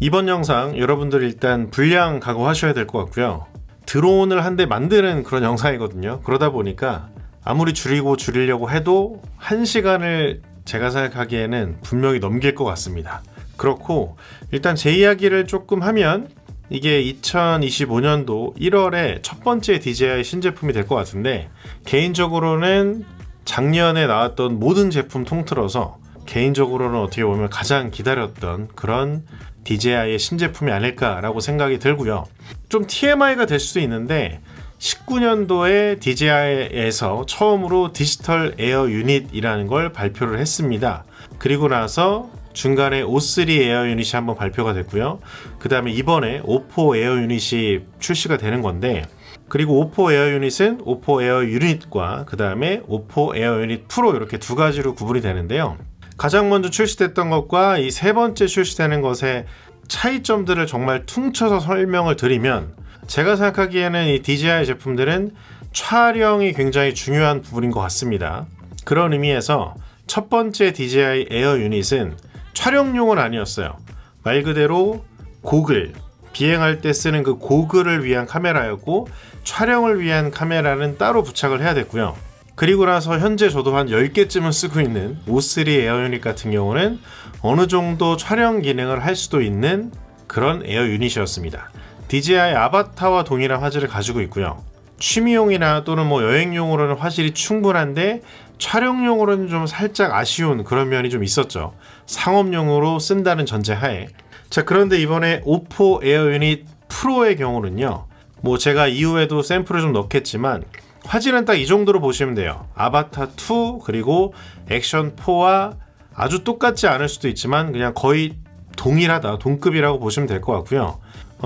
이번 영상 여러분들 일단 불량 각오하셔야 될 것 같고요. 드론을 한 대 만드는 그런 영상이거든요. 그러다 보니까 아무리 줄이려고 해도 1시간을 제가 생각하기에는 분명히 넘길 것 같습니다. 그렇고 일단 제 이야기를 조금 하면 이게 2025년도 1월에 첫 번째 DJI 신제품이 될 것 같은데, 개인적으로는 작년에 나왔던 모든 제품 통틀어서 개인적으로는 어떻게 보면 가장 기다렸던 그런 DJI의 신제품이 아닐까라고 생각이 들고요. 좀 TMI가 될 수도 있는데 19년도에 DJI에서 처음으로 디지털 에어 유닛이라는 걸 발표를 했습니다. 그리고 나서 중간에 O3 에어 유닛이 한번 발표가 됐고요. 그 다음에 이번에 O4 에어 유닛이 출시가 되는 건데, 그리고 O4 에어 유닛은 O4 에어 유닛과 그 다음에 O4 에어 유닛 프로 이렇게 두 가지로 구분이 되는데요. 가장 먼저 출시됐던 것과 이 세 번째 출시되는 것의 차이점들을 정말 퉁쳐서 설명을 드리면, 제가 생각하기에는 이 DJI 제품들은 촬영이 굉장히 중요한 부분인 것 같습니다. 그런 의미에서 첫 번째 DJI 에어 유닛은 촬영용은 아니었어요. 말 그대로 고글, 비행할 때 쓰는 그 고글을 위한 카메라였고, 촬영을 위한 카메라는 따로 부착을 해야 됐고요. 그리고 나서 현재 저도 한 10개쯤은 쓰고 있는 O3 에어 유닛 같은 경우는 어느 정도 촬영 기능을 할 수도 있는 그런 에어 유닛이었습니다. DJI 아바타와 동일한 화질을 가지고 있고요. 취미용이나 또는 뭐 여행용으로는 화질이 충분한데 촬영용으로는 좀 살짝 아쉬운 그런 면이 좀 있었죠. 상업용으로 쓴다는 전제하에. 자, 그런데 이번에 O4 에어 유닛 프로의 경우는요, 뭐 제가 이후에도 샘플을 좀 넣겠지만 화질은 딱 이 정도로 보시면 돼요. 아바타 2 그리고 액션 4와 아주 똑같지 않을 수도 있지만 그냥 거의 동일하다, 동급이라고 보시면 될 것 같고요.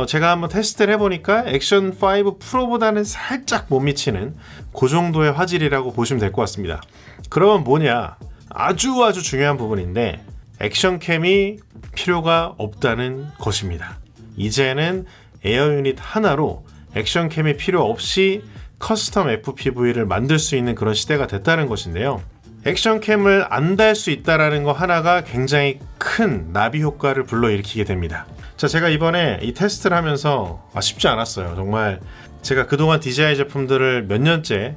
제가 한번 테스트를 해보니까 액션 5 프로보다는 살짝 못 미치는 그 정도의 화질이라고 보시면 될 것 같습니다. 그러면 뭐냐? 아주 중요한 부분인데 액션캠이 필요가 없다는 것입니다. 이제는 에어 유닛 하나로 액션캠이 필요 없이 커스텀 FPV를 만들 수 있는 그런 시대가 됐다는 것인데요. 액션캠을 안 달 수 있다는 거 하나가 굉장히 큰 나비 효과를 불러일으키게 됩니다. 자, 제가 이번에 이 테스트를 하면서 쉽지 않았어요. 정말 제가 그동안 DJI 제품들을 몇 년째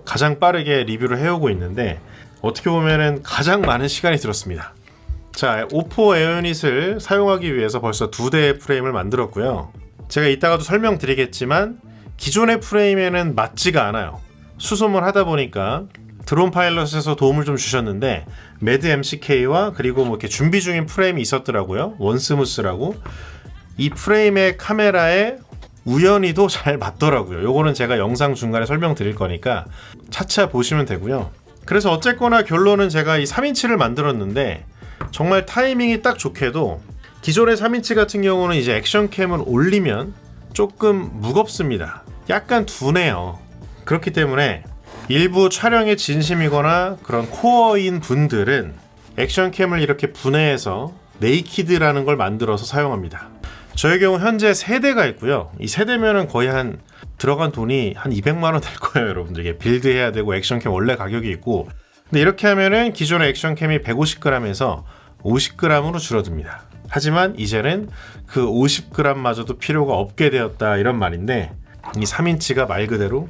가장 빠르게 리뷰를 해오고 있는데 어떻게 보면은 가장 많은 시간이 들었습니다. 자, O4 에어 유닛을 사용하기 위해서 벌써 2대의 프레임을 만들었고요. 제가 이따가도 설명드리겠지만 기존의 프레임에는 맞지가 않아요. 수소문 하다 보니까 드론 파일럿에서 도움을 좀 주셨는데 매드 MCK와 그리고 뭐 이렇게 준비 중인 프레임이 있었더라고요. 원스무스라고. 이 프레임의 카메라에 우연히도 잘 맞더라고요. 요거는 제가 영상 중간에 설명드릴 거니까 차차 보시면 되고요. 그래서 어쨌거나 결론은 제가 이 3인치를 만들었는데 정말 타이밍이 딱 좋게도 기존의 3인치 같은 경우는 이제 액션캠을 올리면 조금 무겁습니다. 약간 둔해요. 그렇기 때문에 일부 촬영에 진심이거나 그런 코어인 분들은 액션캠을 이렇게 분해해서 네이키드라는 걸 만들어서 사용합니다. 저의 경우 현재 3대가 있고요. 이 3대면은 거의 들어간 돈이 한 200만원 될 거예요, 여러분들. 이게 빌드해야 되고 액션캠 원래 가격이 있고. 근데 이렇게 하면은 기존의 액션캠이 150g에서 50g으로 줄어듭니다. 하지만 이제는 그 50g마저도 필요가 없게 되었다, 이런 말인데, 이 3인치가 말 그대로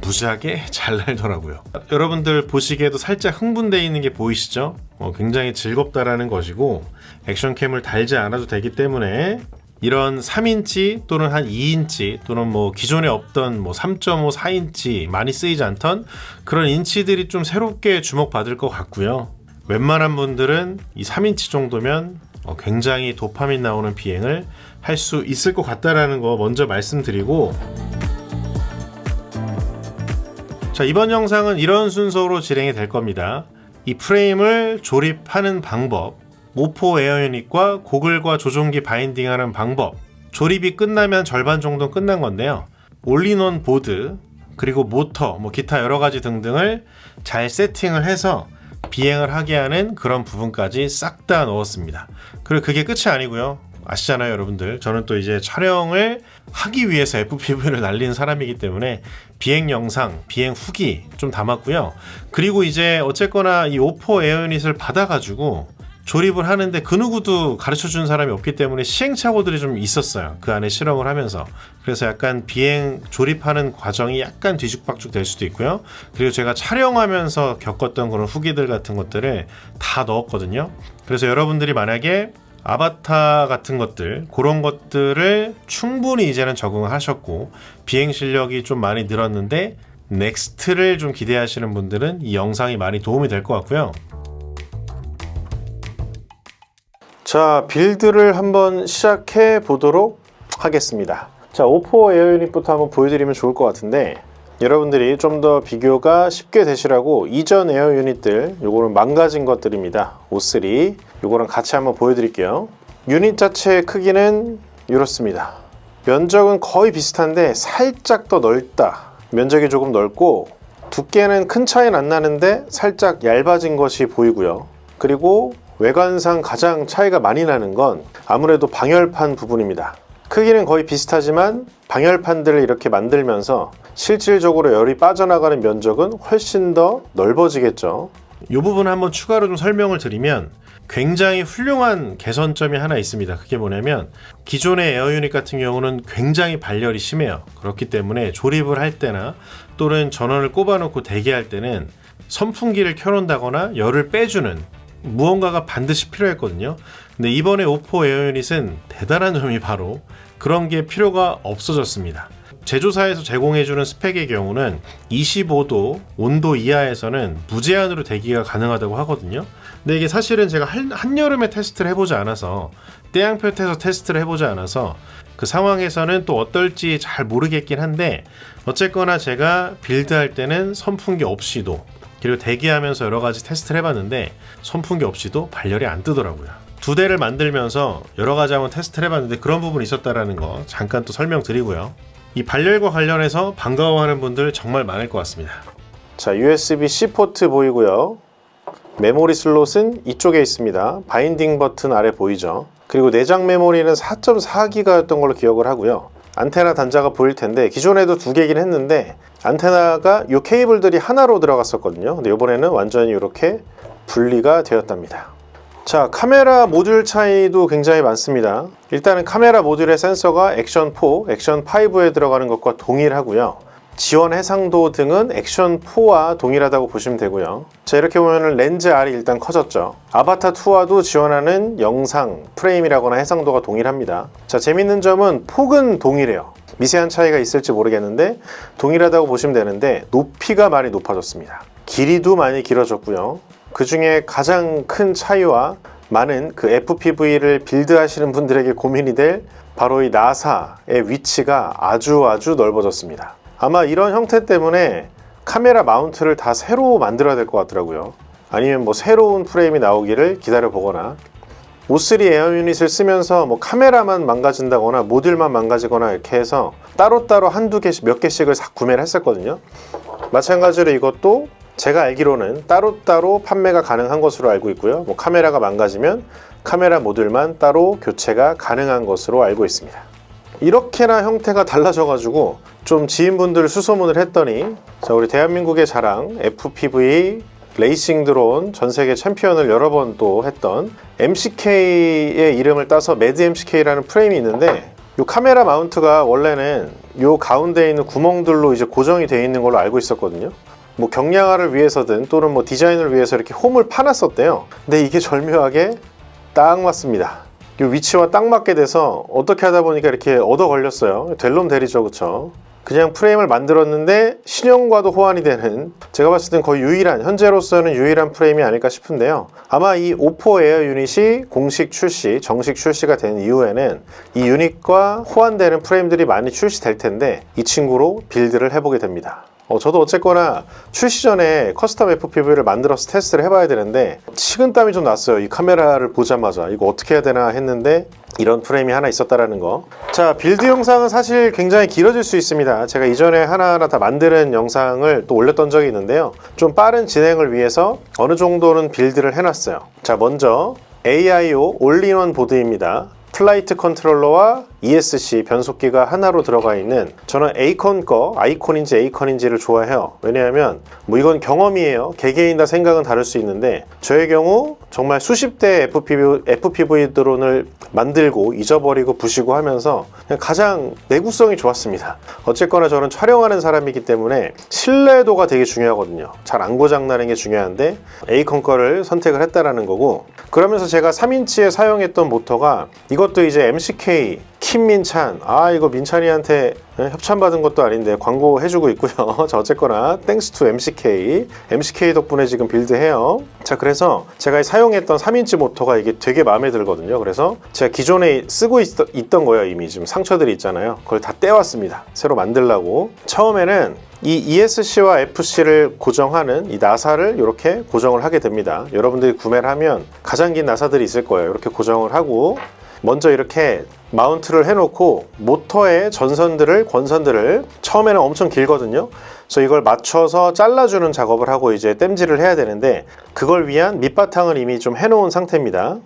무지하게 잘 날더라고요. 여러분들 보시기에도 살짝 흥분되어 있는 게 보이시죠? 굉장히 즐겁다라는 것이고, 액션캠을 달지 않아도 되기 때문에 이런 3인치 또는 한 2인치 또는 뭐 기존에 없던 뭐 3.5, 4인치 많이 쓰이지 않던 그런 인치들이 좀 새롭게 주목받을 것 같고요. 웬만한 분들은 이 3인치 정도면 굉장히 도파민 나오는 비행을 할 수 있을 것 같다라는 거 먼저 말씀드리고, 자, 이번 영상은 이런 순서로 진행이 될 겁니다. 이 프레임을 조립하는 방법, O4 에어 유닛과 고글과 조종기 바인딩하는 방법, 조립이 끝나면 절반 정도 끝난 건데요. 올인원 보드, 그리고 모터, 뭐 기타 여러 가지 등등을 잘 세팅을 해서 비행을 하게 하는 그런 부분까지 싹 다 넣었습니다. 그리고 그게 끝이 아니고요. 아시잖아요, 여러분들. 저는 또 이제 촬영을 하기 위해서 FPV를 날리는 사람이기 때문에 비행 영상, 비행 후기 좀 담았고요. 그리고 이제 어쨌거나 이 O4 에어 유닛을 받아가지고 조립을 하는데 그 누구도 가르쳐주는 사람이 없기 때문에 시행착오들이 좀 있었어요. 그 안에 실험을 하면서. 그래서 약간 비행 조립하는 과정이 약간 뒤죽박죽 될 수도 있고요. 그리고 제가 촬영하면서 겪었던 그런 후기들 같은 것들을 다 넣었거든요. 그래서 여러분들이 만약에 아바타 같은 것들, 그런 것들을 충분히 이제는 적응을 하셨고 비행 실력이 좀 많이 늘었는데 넥스트를 좀 기대하시는 분들은 이 영상이 많이 도움이 될 것 같고요. 자, 빌드를 한번 시작해 보도록 하겠습니다. 자, 오포 에어 유닛부터 한번 보여드리면 좋을 것 같은데, 여러분들이 좀 더 비교가 쉽게 되시라고 이전 에어 유닛들, 요거는 망가진 것들입니다. O3 요거랑 같이 한번 보여드릴게요. 유닛 자체의 크기는 이렇습니다. 면적은 거의 비슷한데 살짝 더 넓다. 면적이 조금 넓고 두께는 큰 차이는 안 나는데 살짝 얇아진 것이 보이고요. 그리고 외관상 가장 차이가 많이 나는 건 아무래도 방열판 부분입니다. 크기는 거의 비슷하지만 방열판들을 이렇게 만들면서 실질적으로 열이 빠져나가는 면적은 훨씬 더 넓어지겠죠. 이 부분 한번 추가로 좀 설명을 드리면 굉장히 훌륭한 개선점이 하나 있습니다. 그게 뭐냐면 기존의 에어 유닛 같은 경우는 굉장히 발열이 심해요. 그렇기 때문에 조립을 할 때나 또는 전원을 꼽아놓고 대기할 때는 선풍기를 켜놓는다거나 열을 빼주는 무언가가 반드시 필요했거든요. 근데 이번에 오포 에어 유닛은 대단한 점이 바로 그런 게 필요가 없어졌습니다. 제조사에서 제공해주는 스펙의 경우는 25도 온도 이하에서는 무제한으로 대기가 가능하다고 하거든요. 근데 이게 사실은 제가 한여름에 테스트를 해보지 않아서 태양볕에서 테스트를 해보지 않아서 그 상황에서는 또 어떨지 잘 모르겠긴 한데 어쨌거나 제가 빌드할 때는 선풍기 없이도 그리고 대기하면서 여러 가지 테스트를 해봤는데 선풍기 없이도 발열이 안 뜨더라고요. 두 대를 만들면서 여러 가지 한번 테스트를 해봤는데 그런 부분이 있었다라는 거 잠깐 또 설명드리고요. 이 발열과 관련해서 반가워하는 분들 정말 많을 것 같습니다. 자, USB-C 포트 보이고요. 메모리 슬롯은 이쪽에 있습니다. 바인딩 버튼 아래 보이죠. 그리고 내장 메모리는 4.4기가였던 걸로 기억을 하고요. 안테나 단자가 보일 텐데 기존에도 두 개긴 했는데 안테나가 이 케이블들이 하나로 들어갔었거든요. 근데 이번에는 완전히 이렇게 분리가 되었답니다. 자, 카메라 모듈 차이도 굉장히 많습니다. 일단은 카메라 모듈의 센서가 액션 4, 액션 5에 들어가는 것과 동일하고요. 지원 해상도 등은 액션 4와 동일하다고 보시면 되고요. 자, 이렇게 보면 렌즈 R이 일단 커졌죠. 아바타 2와도 지원하는 영상 프레임이라거나 해상도가 동일합니다. 자, 재밌는 점은 폭은 동일해요. 미세한 차이가 있을지 모르겠는데 동일하다고 보시면 되는데 높이가 많이 높아졌습니다. 길이도 많이 길어졌고요. 그 중에 가장 큰 차이와 많은 그 FPV를 빌드하시는 분들에게 고민이 될 바로 이 나사의 위치가 아주 넓어졌습니다. 아마 이런 형태 때문에 카메라 마운트를 다 새로 만들어야 될 것 같더라고요. 아니면 뭐 새로운 프레임이 나오기를 기다려 보거나 O3 에어 유닛을 쓰면서 뭐 카메라만 망가진다거나 모듈만 망가지거나 이렇게 해서 따로따로 한두 개씩 몇 개씩을 구매를 했었거든요. 마찬가지로 이것도 제가 알기로는 따로따로 판매가 가능한 것으로 알고 있고요. 뭐 카메라가 망가지면 카메라 모듈만 따로 교체가 가능한 것으로 알고 있습니다. 이렇게나 형태가 달라져가지고 좀 지인분들 수소문을 했더니 자, 우리 대한민국의 자랑 FPV 레이싱 드론 전세계 챔피언을 여러 번 또 했던 MCK의 이름을 따서 매드 MCK라는 프레임이 있는데 이 카메라 마운트가 원래는 이 가운데 있는 구멍들로 이제 고정이 되어 있는 걸로 알고 있었거든요. 뭐 경량화를 위해서든 또는 뭐 디자인을 위해서 이렇게 홈을 파놨었대요. 근데 이게 절묘하게 딱 맞습니다. 이 위치와 딱 맞게 돼서 어떻게 하다 보니까 이렇게 얻어 걸렸어요. 될 놈 되리죠, 그쵸? 그냥 프레임을 만들었는데 신형과도 호환이 되는, 제가 봤을 땐 거의 유일한, 현재로서는 유일한 프레임이 아닐까 싶은데요. 아마 이 오포 에어 유닛이 공식 출시, 정식 출시가 된 이후에는 이 유닛과 호환되는 프레임들이 많이 출시될 텐데 이 친구로 빌드를 해보게 됩니다. 저도 어쨌거나 출시 전에 커스텀 FPV를 만들어서 테스트를 해봐야 되는데 식은땀이 좀 났어요. 이 카메라를 보자마자 이거 어떻게 해야 되나 했는데 이런 프레임이 하나 있었다라는 거. 자, 빌드 영상은 사실 굉장히 길어질 수 있습니다. 제가 이전에 하나하나 다 만드는 영상을 또 올렸던 적이 있는데요. 좀 빠른 진행을 위해서 어느 정도는 빌드를 해놨어요. 자, 먼저 AIO 올인원 보드입니다. 플라이트 컨트롤러와 ESC 변속기가 하나로 들어가 있는, 저는 에이컨 거, 아이콘인지 에이컨인지를 좋아해요. 왜냐하면 뭐 이건 경험이에요. 개개인 다 생각은 다를 수 있는데, 저의 경우 정말 수십 대 FPV 드론을 만들고 잊어버리고 부시고 하면서 그냥 가장 내구성이 좋았습니다. 어쨌거나 저는 촬영하는 사람이기 때문에 신뢰도가 되게 중요하거든요. 잘 안 고장나는 게 중요한데 에이컨 거를 선택을 했다라는 거고, 그러면서 제가 3인치에 사용했던 모터가 이것도 이제 MCK 킴민찬, 이거 민찬이한테 협찬받은 것도 아닌데 광고 해주고 있고요. 자, 어쨌거나 땡스 투 MCK 덕분에 지금 빌드해요. 자, 그래서 제가 사용했던 3인치 모터가 이게 되게 마음에 들거든요. 그래서 제가 기존에 쓰고 있던 거예요. 이미 지금 상처들이 있잖아요. 그걸 다 떼왔습니다. 새로 만들려고. 처음에는 이 ESC와 FC를 고정하는 이 나사를 이렇게 고정을 하게 됩니다. 여러분들이 구매를 하면 가장 긴 나사들이 있을 거예요. 이렇게 고정을 하고 먼저 이렇게 마운트를 해놓고 모터의 권선들을 처음에는 엄청 길거든요. 그래서 이걸 맞춰서 잘라주는 작업을 하고 이제 땜질을 해야 되는데, 그걸 위한 밑바탕을 이미 좀 해놓은 상태입니다.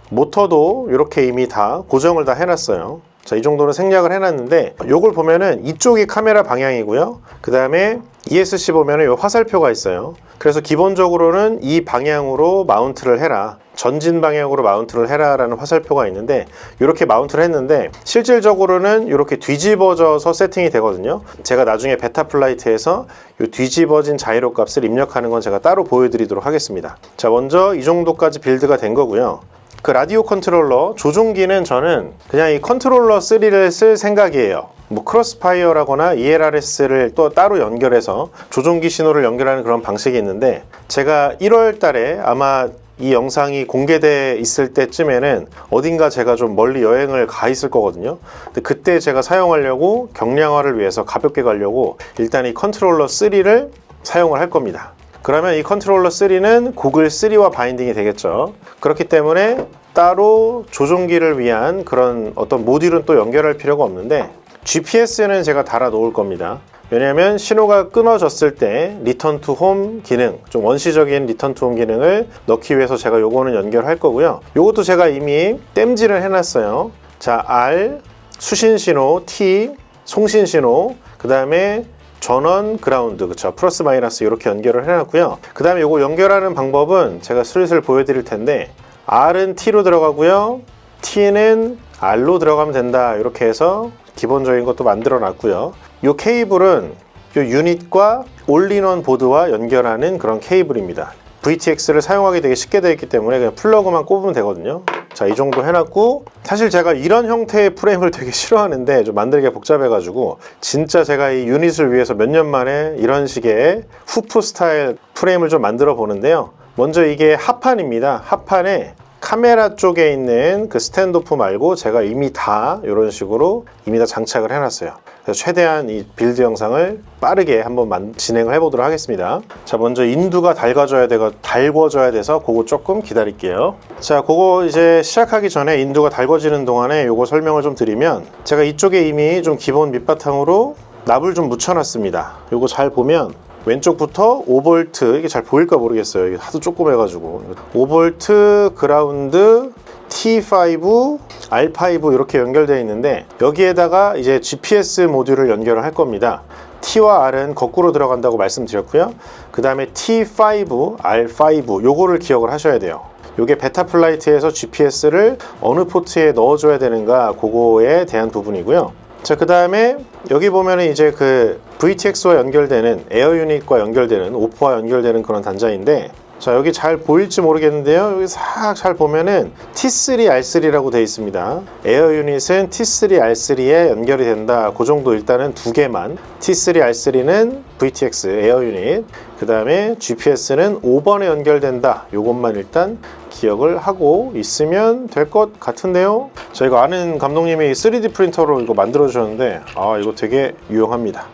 모터도 이렇게 이미 다 고정을 다 해놨어요. 자, 이 정도는 생략을 해놨는데, 요걸 보면은 이쪽이 카메라 방향이고요. 그 다음에 ESC 보면은 요 화살표가 있어요. 그래서 기본적으로는 이 방향으로 마운트를 해라, 전진 방향으로 마운트를 해라 라는 화살표가 있는데, 이렇게 마운트를 했는데 실질적으로는 이렇게 뒤집어져서 세팅이 되거든요. 제가 나중에 베타 플라이트에서 이 뒤집어진 자이로 값을 입력하는 건 제가 따로 보여드리도록 하겠습니다. 자, 먼저 이 정도까지 빌드가 된 거고요. 그 라디오 컨트롤러 조종기는 저는 그냥 이 컨트롤러 3를 쓸 생각이에요. 뭐 크로스파이어라거나 ELRS를 또 따로 연결해서 조종기 신호를 연결하는 그런 방식이 있는데, 제가 1월 달에 아마 이 영상이 공개돼 있을 때쯤에는 어딘가 제가 좀 멀리 여행을 가 있을 거거든요. 근데 그때 제가 사용하려고 경량화를 위해서 가볍게 가려고 일단 이 컨트롤러 3를 사용을 할 겁니다. 그러면 이 컨트롤러 3는 고글 3와 바인딩이 되겠죠. 그렇기 때문에 따로 조종기를 위한 그런 어떤 모듈은 또 연결할 필요가 없는데, GPS는 제가 달아 놓을 겁니다. 왜냐하면 신호가 끊어졌을 때 리턴 투 홈 기능, 좀 원시적인 리턴 투 홈 기능을 넣기 위해서 제가 요거는 연결할 거고요. 요것도 제가 이미 땜질을 해놨어요. 자, R 수신 신호, T 송신 신호, 그 다음에 전원 그라운드, 그쵸, 플러스 마이너스 이렇게 연결을 해놨고요. 그 다음에 요거 연결하는 방법은 제가 슬슬 보여드릴 텐데, R은 T로 들어가고요, T는 R로 들어가면 된다. 이렇게 해서 기본적인 것도 만들어 놨고요. 이 케이블은 이 유닛과 올인원 보드와 연결하는 그런 케이블입니다. VTX를 사용하기 되게 쉽게 되어 있기 때문에 그냥 플러그만 꼽으면 되거든요. 자, 이 정도 해놨고, 사실 제가 이런 형태의 프레임을 되게 싫어하는데 좀 만들기가 복잡해가지고 진짜 제가 이 유닛을 위해서 몇 년 만에 이런 식의 후프 스타일 프레임을 좀 만들어 보는데요. 먼저 이게 합판입니다. 합판에 카메라 쪽에 있는 그 스탠드오프 말고 제가 이미 다 이런 식으로 이미 다 장착을 해놨어요. 그래서 최대한 이 빌드 영상을 빠르게 한번 진행을 해보도록 하겠습니다. 자, 먼저 인두가 달궈져야 돼서 그거 조금 기다릴게요. 자, 그거 이제 시작하기 전에 인두가 달궈지는 동안에 요거 설명을 좀 드리면, 제가 이쪽에 이미 좀 기본 밑바탕으로 납을 좀 묻혀놨습니다. 요거 잘 보면 왼쪽부터 5V, 이게 잘 보일까 모르겠어요. 이게 하도 조그매가지고 5V 그라운드 T5 R5 이렇게 연결되어 있는데, 여기에다가 이제 GPS 모듈을 연결을 할 겁니다. T와 R은 거꾸로 들어간다고 말씀드렸고요. 그 다음에 T5 R5 요거를 기억을 하셔야 돼요. 요게 베타 플라이트에서 GPS를 어느 포트에 넣어줘야 되는가, 그거에 대한 부분이고요. 자, 그 다음에 여기 보면은 이제 그 VTX와 연결되는 에어 유닛과 연결되는 오프와 연결되는 그런 단자인데, 자, 여기 잘 보일지 모르겠는데요. 여기 싹 잘 보면은 T3R3라고 되어 있습니다. 에어 유닛은 T3R3에 연결이 된다. 그 정도 일단은 두 개만. T3R3는 VTX 에어 유닛, 그 다음에 GPS는 5번에 연결된다. 요것만 일단 기억을 하고 있으면 될 것 같은데요. 자, 이거 아는 감독님이 3D 프린터로 이거 만들어 주셨는데, 이거 되게 유용합니다.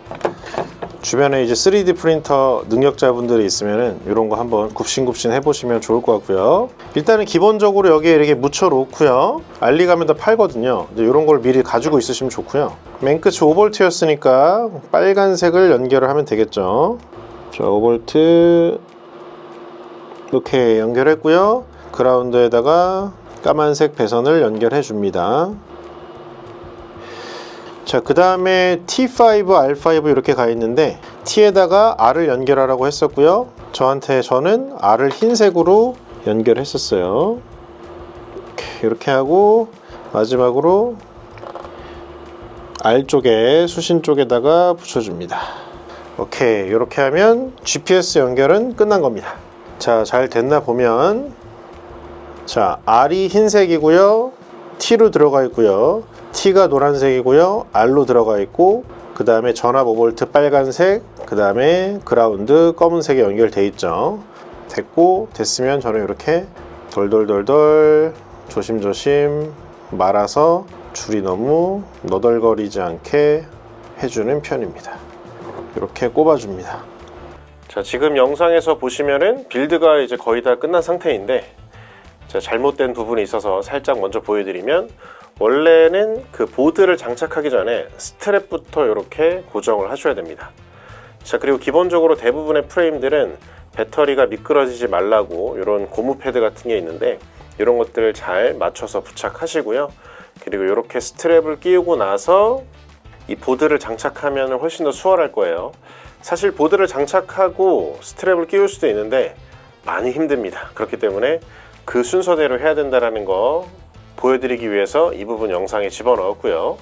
주변에 이제 3D 프린터 능력자분들이 있으면은 이런 거 한번 굽신굽신 해보시면 좋을 것 같고요. 일단은 기본적으로 여기에 이렇게 묻혀 놓고요. 알리가면도 팔거든요. 이런 걸 미리 가지고 있으시면 좋고요. 맨 끝이 5V였으니까 빨간색을 연결을 하면 되겠죠. 자, 5V 이렇게 연결했고요. 그라운드에다가 까만색 배선을 연결해 줍니다. 자, 그 다음에 T5, R5 이렇게 가 있는데 T에다가 R을 연결하라고 했었고요. 저는 R을 흰색으로 연결했었어요. 이렇게 하고 마지막으로 R 쪽에 수신 쪽에다가 붙여줍니다. 오케이, 이렇게 하면 GPS 연결은 끝난 겁니다. 자, 잘 됐나 보면, 자, R이 흰색이고요, T로 들어가 있고요, T가 노란색이고요, R로 들어가 있고, 그 다음에 전압 5V 빨간색, 그 다음에 그라운드 검은색에 연결돼 있죠. 됐고, 됐으면 저는 이렇게 돌돌돌돌 조심조심 말아서 줄이 너무 너덜거리지 않게 해주는 편입니다. 이렇게 꼽아줍니다. 자, 지금 영상에서 보시면은 빌드가 이제 거의 다 끝난 상태인데, 제가 잘못된 부분이 있어서 살짝 먼저 보여드리면, 원래는 그 보드를 장착하기 전에 스트랩부터 이렇게 고정을 하셔야 됩니다. 자, 그리고 기본적으로 대부분의 프레임들은 배터리가 미끄러지지 말라고 이런 고무 패드 같은 게 있는데, 이런 것들을 잘 맞춰서 부착하시고요. 그리고 이렇게 스트랩을 끼우고 나서 이 보드를 장착하면 훨씬 더 수월할 거예요. 사실 보드를 장착하고 스트랩을 끼울 수도 있는데 많이 힘듭니다. 그렇기 때문에 그 순서대로 해야 된다는 거 보여드리기 위해서 이 부분 영상에 집어넣었고요.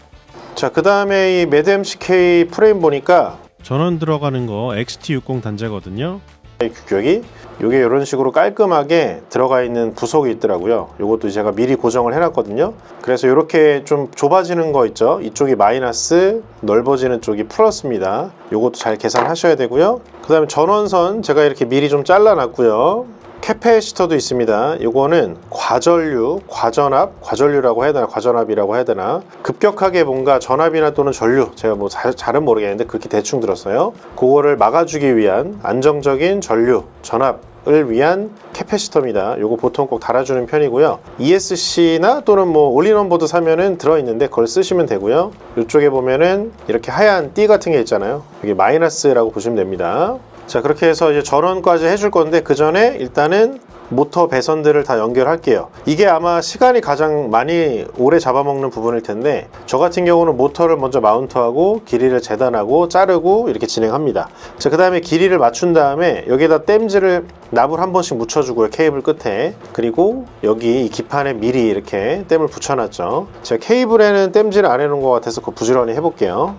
자, 그 다음에 이 매드MCK 프레임 보니까 전원 들어가는 거 XT60 단자거든요. 이 규격이 이게 이런 식으로 깔끔하게 들어가 있는 부속이 있더라고요. 이것도 제가 미리 고정을 해놨거든요. 그래서 이렇게 좀 좁아지는 거 있죠. 이쪽이 마이너스, 넓어지는 쪽이 플러스입니다. 이것도 잘 계산하셔야 되고요. 그 다음에 전원선 제가 이렇게 미리 좀 잘라놨고요. 캐패시터도 있습니다. 이거는 과전류, 과전류라고 해야 되나, 과전압이라고 해야 되나, 급격하게 뭔가 전압이나 또는 전류, 제가 뭐 잘은 모르겠는데 그렇게 대충 들었어요. 그거를 막아주기 위한 안정적인 전류, 전압을 위한 캐패시터입니다. 요거 보통 꼭 달아주는 편이고요. ESC나 또는 뭐 올인원 보드 사면은 들어있는데 그걸 쓰시면 되고요. 이쪽에 보면은 이렇게 하얀 띠 같은 게 있잖아요. 이게 마이너스라고 보시면 됩니다. 자, 그렇게 해서 이제 전원까지 해줄 건데, 그 전에 일단은 모터 배선들을 다 연결할게요. 이게 아마 시간이 가장 많이 오래 잡아먹는 부분일 텐데, 저 같은 경우는 모터를 먼저 마운트하고 길이를 재단하고 자르고 이렇게 진행합니다. 자, 그 다음에 길이를 맞춘 다음에 여기에다 땜질을 납을 한 번씩 묻혀주고요, 케이블 끝에. 그리고 여기 이 기판에 미리 이렇게 땜을 붙여놨죠. 제가 케이블에는 땜질을 안 해놓은 것 같아서 그거 부지런히 해볼게요.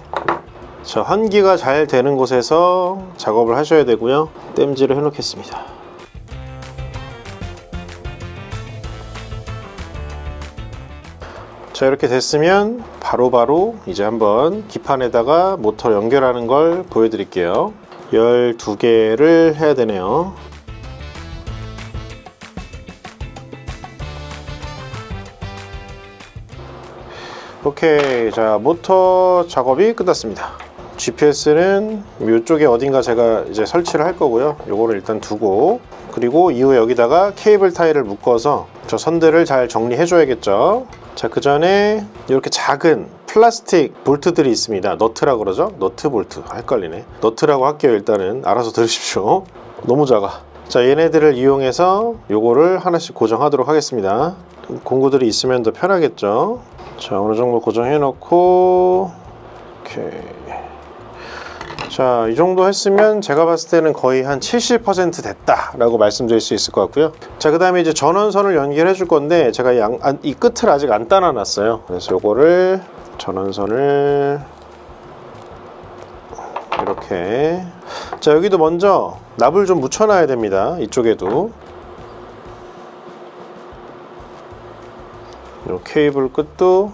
자, 환기가 잘 되는 곳에서 작업을 하셔야 되고요. 땜질을 해놓겠습니다. 자, 이렇게 됐으면 바로바로 이제 한번 기판에다가 모터 연결하는 걸 보여드릴게요. 12개를 해야 되네요. 오케이, 자, 모터 작업이 끝났습니다. GPS는 이쪽에 어딘가 제가 이제 설치를 할 거고요. 요거를 일단 두고, 그리고 이후에 여기다가 케이블 타이를 묶어서 저 선들을 잘 정리해 줘야겠죠. 자, 그 전에 이렇게 작은 플라스틱 볼트들이 있습니다. 너트라고 그러죠? 너트 볼트, 헷갈리네. 너트라고 할게요. 일단은 알아서 들으십시오. 너무 작아. 자, 얘네들을 이용해서 요거를 하나씩 고정하도록 하겠습니다. 공구들이 있으면 더 편하겠죠. 자, 어느 정도 고정해 놓고, 오케이. 자, 이 정도 했으면 제가 봤을 때는 거의 한 70% 됐다 라고 말씀드릴 수 있을 것 같고요. 자, 그 다음에 이제 전원선을 연결해 줄 건데, 제가 이 끝을 아직 안 따놔 놨어요. 그래서 요거를 전원선을 이렇게, 자, 여기도 먼저 납을 좀 묻혀 놔야 됩니다. 이쪽에도 요 케이블 끝도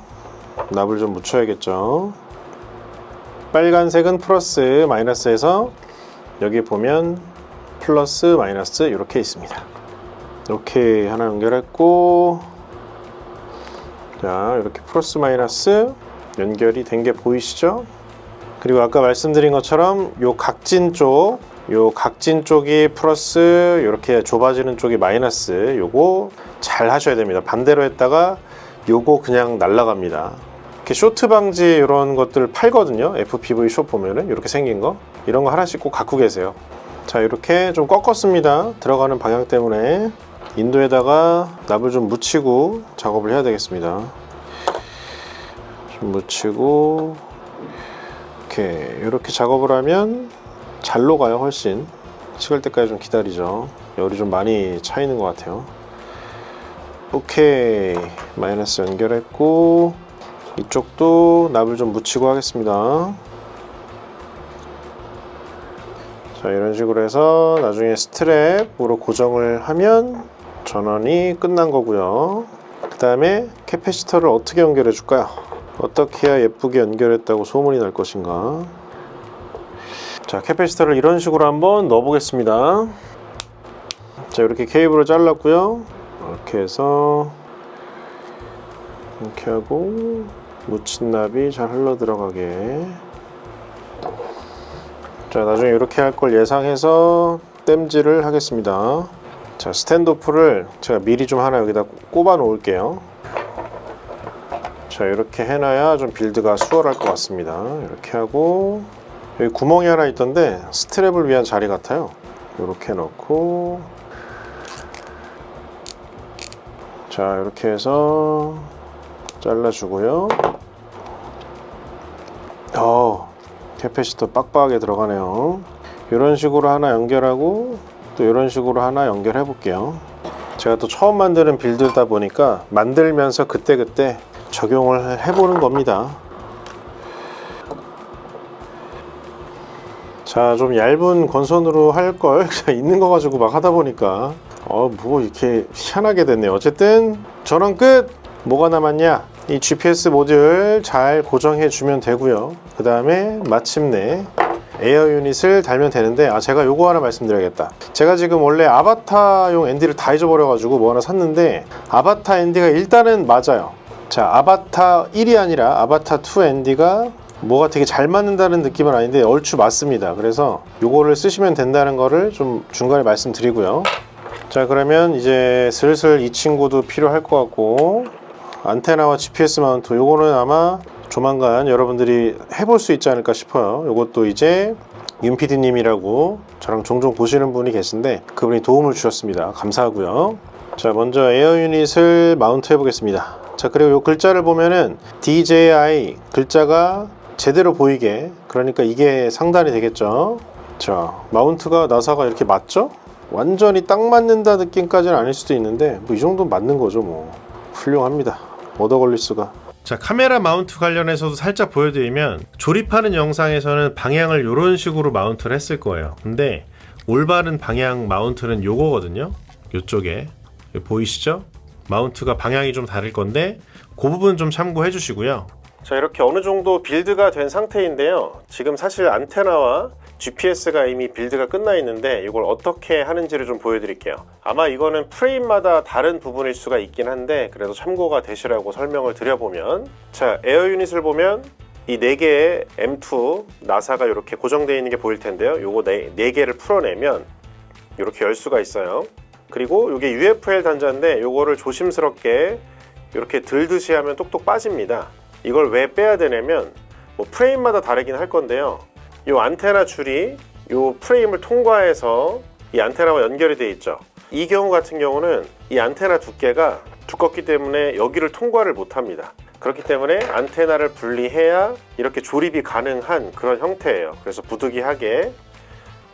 납을 좀 묻혀야겠죠. 빨간색은 플러스 마이너스에서 여기 보면 플러스 마이너스 이렇게 있습니다. 이렇게 하나 연결했고, 자, 이렇게 플러스 마이너스 연결이 된 게 보이시죠? 그리고 아까 말씀드린 것처럼 요 각진 쪽이 플러스, 이렇게 좁아지는 쪽이 마이너스, 요거 잘 하셔야 됩니다. 반대로 했다가 요거 그냥 날라갑니다. 이렇게 쇼트 방지 이런 것들 팔거든요. FPV 숍 보면은 이렇게 생긴 거, 이런 거 하나씩 꼭 갖고 계세요. 자, 이렇게 좀 꺾었습니다. 들어가는 방향 때문에. 인도에다가 납을 좀 묻히고 작업을 해야 되겠습니다. 좀 묻히고, 오케이, 이렇게 작업을 하면 잘 녹아요. 훨씬 식을 때까지 좀 기다리죠. 열이 좀 많이 차 있는 것 같아요. 오케이, 마이너스 연결했고 이쪽도 납을 좀 묻히고 하겠습니다. 자, 이런 식으로 해서 나중에 스트랩으로 고정을 하면 전원이 끝난 거고요. 그 다음에 캐패시터를 어떻게 연결해 줄까요? 어떻게 해야 예쁘게 연결했다고 소문이 날 것인가? 자, 캐패시터를 이런 식으로 한번 넣어 보겠습니다. 자, 이렇게 케이블을 잘랐고요. 이렇게 해서 이렇게 하고 묻힌 납이 잘 흘러 들어가게. 자, 나중에 이렇게 할 걸 예상해서 땜질을 하겠습니다. 자, 스탠드오프를 제가 미리 좀 하나 여기다 꼽아 놓을게요. 자, 이렇게 해놔야 좀 빌드가 수월할 것 같습니다. 이렇게 하고 여기 구멍이 하나 있던데 스트랩을 위한 자리 같아요. 이렇게 넣고, 자, 이렇게 해서 잘라주고요. 캐패시터 빡빡하게 들어가네요. 이런 식으로 하나 연결하고 또 이런 식으로 하나 연결해 볼게요. 제가 또 처음 만드는 빌드다 보니까 만들면서 그때그때 적용을 해보는 겁니다. 자, 좀 얇은 건선으로 할 걸 있는 거 가지고 막 하다 보니까 뭐 이렇게 희한하게 됐네요. 어쨌든 전원 끝! 뭐가 남았냐? 이 GPS 모듈 잘 고정해 주면 되고요. 그 다음에 마침내 에어 유닛을 달면 되는데, 제가 요거 하나 말씀드려야겠다. 제가 지금 원래 아바타용 ND를 다 잊어버려 가지고 뭐 하나 샀는데 아바타 ND가 일단은 맞아요. 자, 아바타 1이 아니라 아바타 2 ND가 뭐가 되게 잘 맞는다는 느낌은 아닌데 얼추 맞습니다. 그래서 요거를 쓰시면 된다는 거를 좀 중간에 말씀드리고요. 자, 그러면 이제 슬슬 이 친구도 필요할 것 같고, 안테나와 GPS 마운트, 요거는 아마 조만간 여러분들이 해볼 수 있지 않을까 싶어요. 요것도 이제 윤PD님이라고 저랑 종종 보시는 분이 계신데 그분이 도움을 주셨습니다. 감사하고요. 자, 먼저 에어 유닛을 마운트 해 보겠습니다. 자, 그리고 요 글자를 보면은 DJI 글자가 제대로 보이게, 그러니까 이게 상단이 되겠죠. 자, 마운트가 나사가 이렇게 맞죠? 완전히 딱 맞는다 느낌까지는 아닐 수도 있는데 뭐 이 정도는 맞는 거죠. 뭐 훌륭합니다. 얻어 걸릴 수가. 자, 카메라 마운트 관련해서도 살짝 보여드리면, 조립하는 영상에서는 방향을 이런 식으로 마운트를 했을 거예요. 근데 올바른 방향 마운트는 요거거든요. 요쪽에 보이시죠? 마운트가 방향이 좀 다를 건데 그 부분 좀 참고해 주시고요. 자, 이렇게 어느 정도 빌드가 된 상태인데요. 지금 사실 안테나와 GPS가 이미 빌드가 끝나 있는데 이걸 어떻게 하는지를 좀 보여드릴게요. 아마 이거는 프레임마다 다른 부분일 수가 있긴 한데 그래도 참고가 되시라고 설명을 드려보면, 자, 에어 유닛을 보면 이 4개의 M2 나사가 이렇게 고정되어 있는 게 보일 텐데요. 요거 4개를 풀어내면 이렇게 열 수가 있어요. 그리고 이게 UFL 단자인데 요거를 조심스럽게 이렇게 들듯이 하면 똑똑 빠집니다. 이걸 왜 빼야 되냐면 뭐 프레임마다 다르긴 할 건데요. 이 안테나 줄이 이 프레임을 통과해서 이 안테나와 연결이 되어 있죠. 이 경우 같은 경우는 이 안테나 두께가 두껍기 때문에 여기를 통과를 못 합니다. 그렇기 때문에 안테나를 분리해야 이렇게 조립이 가능한 그런 형태예요. 그래서 부득이하게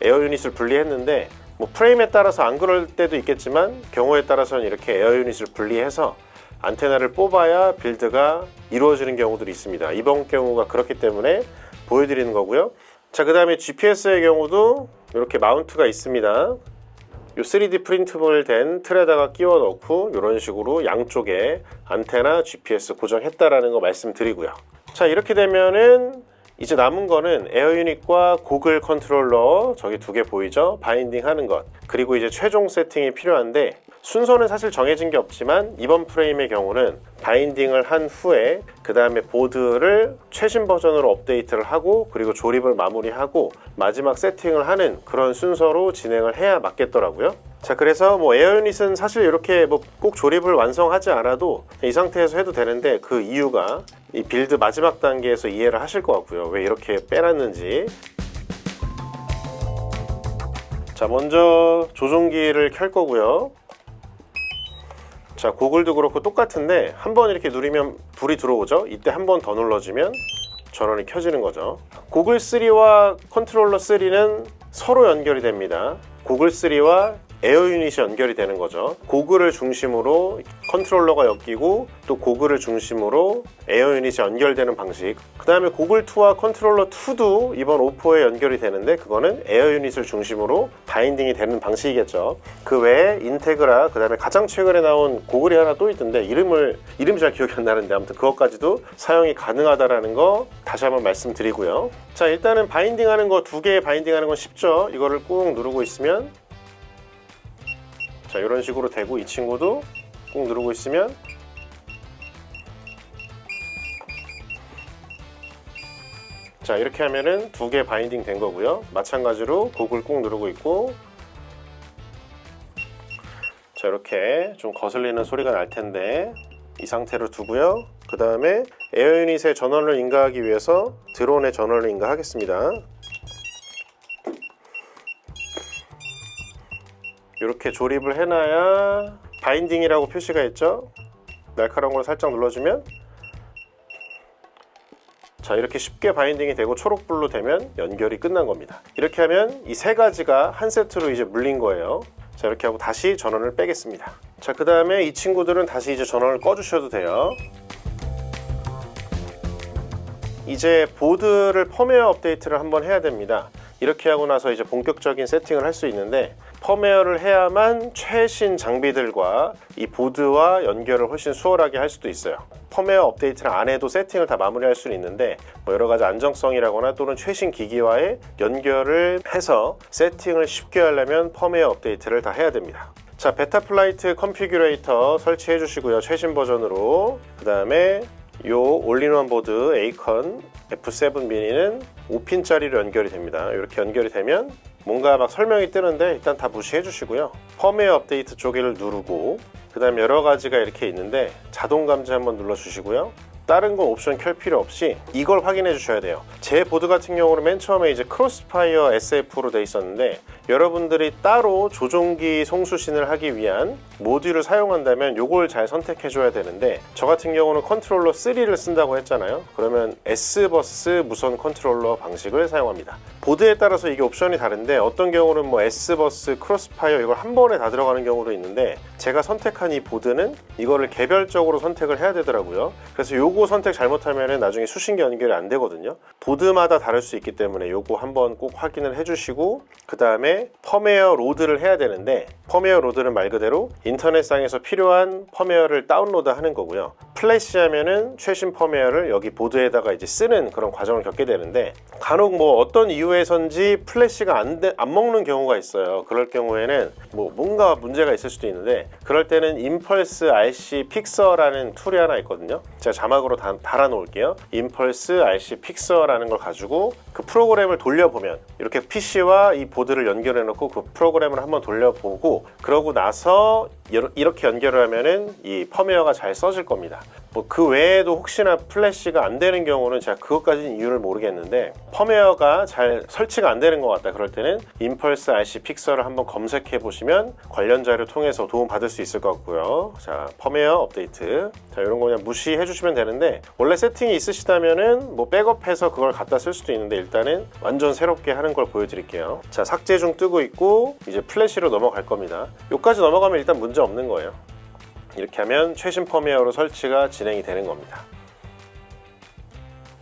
에어 유닛을 분리했는데, 뭐 프레임에 따라서 안 그럴 때도 있겠지만 경우에 따라서는 이렇게 에어 유닛을 분리해서 안테나를 뽑아야 빌드가 이루어지는 경우들이 있습니다. 이번 경우가 그렇기 때문에 보여드리는 거고요. 자, 그 다음에 GPS의 경우도 이렇게 마운트가 있습니다. 요 3D 프린트물 된 틀에다가 끼워 넣고 이런 식으로 양쪽에 안테나, GPS 고정했다라는 거 말씀드리고요. 자, 이렇게 되면은 이제 남은 거는 에어 유닛과 고글 컨트롤러, 저기 2개 보이죠? 바인딩 하는 것, 그리고 이제 최종 세팅이 필요한데 순서는 사실 정해진 게 없지만 이번 프레임의 경우는 바인딩을 한 후에 그 다음에 보드를 최신 버전으로 업데이트를 하고 그리고 조립을 마무리하고 마지막 세팅을 하는 그런 순서로 진행을 해야 맞겠더라고요. 자, 그래서 뭐 에어 유닛은 사실 이렇게 뭐 꼭 조립을 완성하지 않아도 이 상태에서 해도 되는데 그 이유가 이 빌드 마지막 단계에서 이해를 하실 것 같고요. 왜 이렇게 빼놨는지. 자, 먼저 조종기를 켤 거고요. 자, 고글도 그렇고 똑같은데 한 번 이렇게 누르면 불이 들어오죠. 이때 한 번 더 눌러주면 전원이 켜지는 거죠. 고글 3와 컨트롤러 3는 서로 연결이 됩니다. 고글 3와 에어 유닛이 연결이 되는 거죠. 고글을 중심으로 컨트롤러가 엮이고 또 고글을 중심으로 에어 유닛이 연결되는 방식. 그 다음에 고글 2와 컨트롤러 2도 이번 오포에 연결이 되는데 그거는 에어 유닛을 중심으로 바인딩이 되는 방식이겠죠. 그 외에 인테그라, 그 다음에 가장 최근에 나온 고글이 하나 또 있던데 이름이 잘 기억이 안 나는데 아무튼 그것까지도 사용이 가능하다라는 거 다시 한번 말씀드리고요. 자, 일단은 바인딩하는 거, 두 개 바인딩하는 건 쉽죠. 이거를 꾹 누르고 있으면 자, 이런 식으로 되고, 이 친구도 꾹 누르고 있으면 자, 이렇게 하면은 두 개 바인딩 된 거고요. 마찬가지로 고글 꾹 누르고 있고, 자, 이렇게 좀 거슬리는 소리가 날 텐데 이 상태로 두고요. 그 다음에 에어 유닛의 전원을 인가하기 위해서 드론의 전원을 인가하겠습니다. 이렇게 조립을 해놔야 바인딩이라고 표시가 있죠. 날카로운 걸 살짝 눌러주면 자, 이렇게 쉽게 바인딩이 되고 초록불로 되면 연결이 끝난 겁니다. 이렇게 하면 이 세 가지가 한 세트로 이제 물린 거예요. 자, 이렇게 하고 다시 전원을 빼겠습니다. 자, 그 다음에 이 친구들은 다시 이제 전원을 꺼주셔도 돼요. 이제 보드를 펌웨어 업데이트를 한번 해야 됩니다. 이렇게 하고 나서 이제 본격적인 세팅을 할 수 있는데 펌웨어를 해야만 최신 장비들과 이 보드와 연결을 훨씬 수월하게 할 수도 있어요. 펌웨어 업데이트를 안 해도 세팅을 다 마무리할 수는 있는데 뭐 여러 가지 안정성이라거나 또는 최신 기기와의 연결을 해서 세팅을 쉽게 하려면 펌웨어 업데이트를 다 해야 됩니다. 자, 베타플라이트 컨피규레이터 설치해 주시고요. 최신 버전으로. 그 다음에 요 올인원 보드 에이컨 F7 미니는 5핀짜리로 연결이 됩니다. 이렇게 연결이 되면 뭔가 막 설명이 뜨는데 일단 다 무시해 주시고요. 펌웨어 업데이트 쪽을 누르고 그 다음 여러 가지가 이렇게 있는데 자동 감지 한번 눌러 주시고요. 다른 건 옵션 켤 필요 없이 이걸 확인해 주셔야 돼요. 제 보드 같은 경우는 맨 처음에 이제 크로스파이어 SF로 돼 있었는데 여러분들이 따로 조종기 송수신을 하기 위한 모듈을 사용한다면 요걸 잘 선택해 줘야 되는데 저 같은 경우는 컨트롤러 3를 쓴다고 했잖아요. 그러면 S버스 무선 컨트롤러 방식을 사용합니다. 보드에 따라서 이게 옵션이 다른데 어떤 경우는 뭐 S버스, 크로스파이어 이걸 한 번에 다 들어가는 경우도 있는데 제가 선택한 이 보드는 이거를 개별적으로 선택을 해야 되더라고요. 그래서 요거 선택 잘못하면 나중에 수신기 연결이 안 되거든요. 보드마다 다를 수 있기 때문에 요거 한번 꼭 확인을 해주시고 그 다음에 펌웨어 로드를 해야 되는데 펌웨어 로드는 말 그대로 인터넷상에서 필요한 펌웨어를 다운로드 하는 거고요. 플래시하면은 최신 펌웨어를 여기 보드에다가 이제 쓰는 그런 과정을 겪게 되는데 간혹 뭐 어떤 이유에선지 플래시가 안 먹는 경우가 있어요. 그럴 경우에는 뭐 뭔가 문제가 있을 수도 있는데 그럴 때는 임펄스 RC 픽서라는 툴이 하나 있거든요. 제가 자막으로 달아 놓을게요. 임펄스 RC 픽서라는 걸 가지고 그 프로그램을 돌려보면 이렇게 PC와 이 보드를 연결해 놓고 그 프로그램을 한번 돌려보고 그러고 나서 이렇게 연결을 하면은 이 펌웨어가 잘 써질 겁니다. 뭐 그 외에도 혹시나 플래시가 안 되는 경우는 제가 그것까지는 이유를 모르겠는데 펌웨어가 잘 설치가 안 되는 것 같다 그럴 때는 임펄스 RC 픽서를 한번 검색해 보시면 관련 자료 통해서 도움 받을 수 있을 것 같고요. 자, 펌웨어 업데이트. 자, 이런 거 그냥 무시해 주시면 되는데 원래 세팅이 있으시다면은 뭐 백업해서 그걸 갖다 쓸 수도 있는데 일단은 완전 새롭게 하는 걸 보여드릴게요. 자, 삭제 중 뜨고 있고 이제 플래시로 넘어갈 겁니다. 요까지 넘어가면 일단 문제 없는 거예요. 이렇게 하면 최신 펌웨어로 설치가 진행이 되는 겁니다.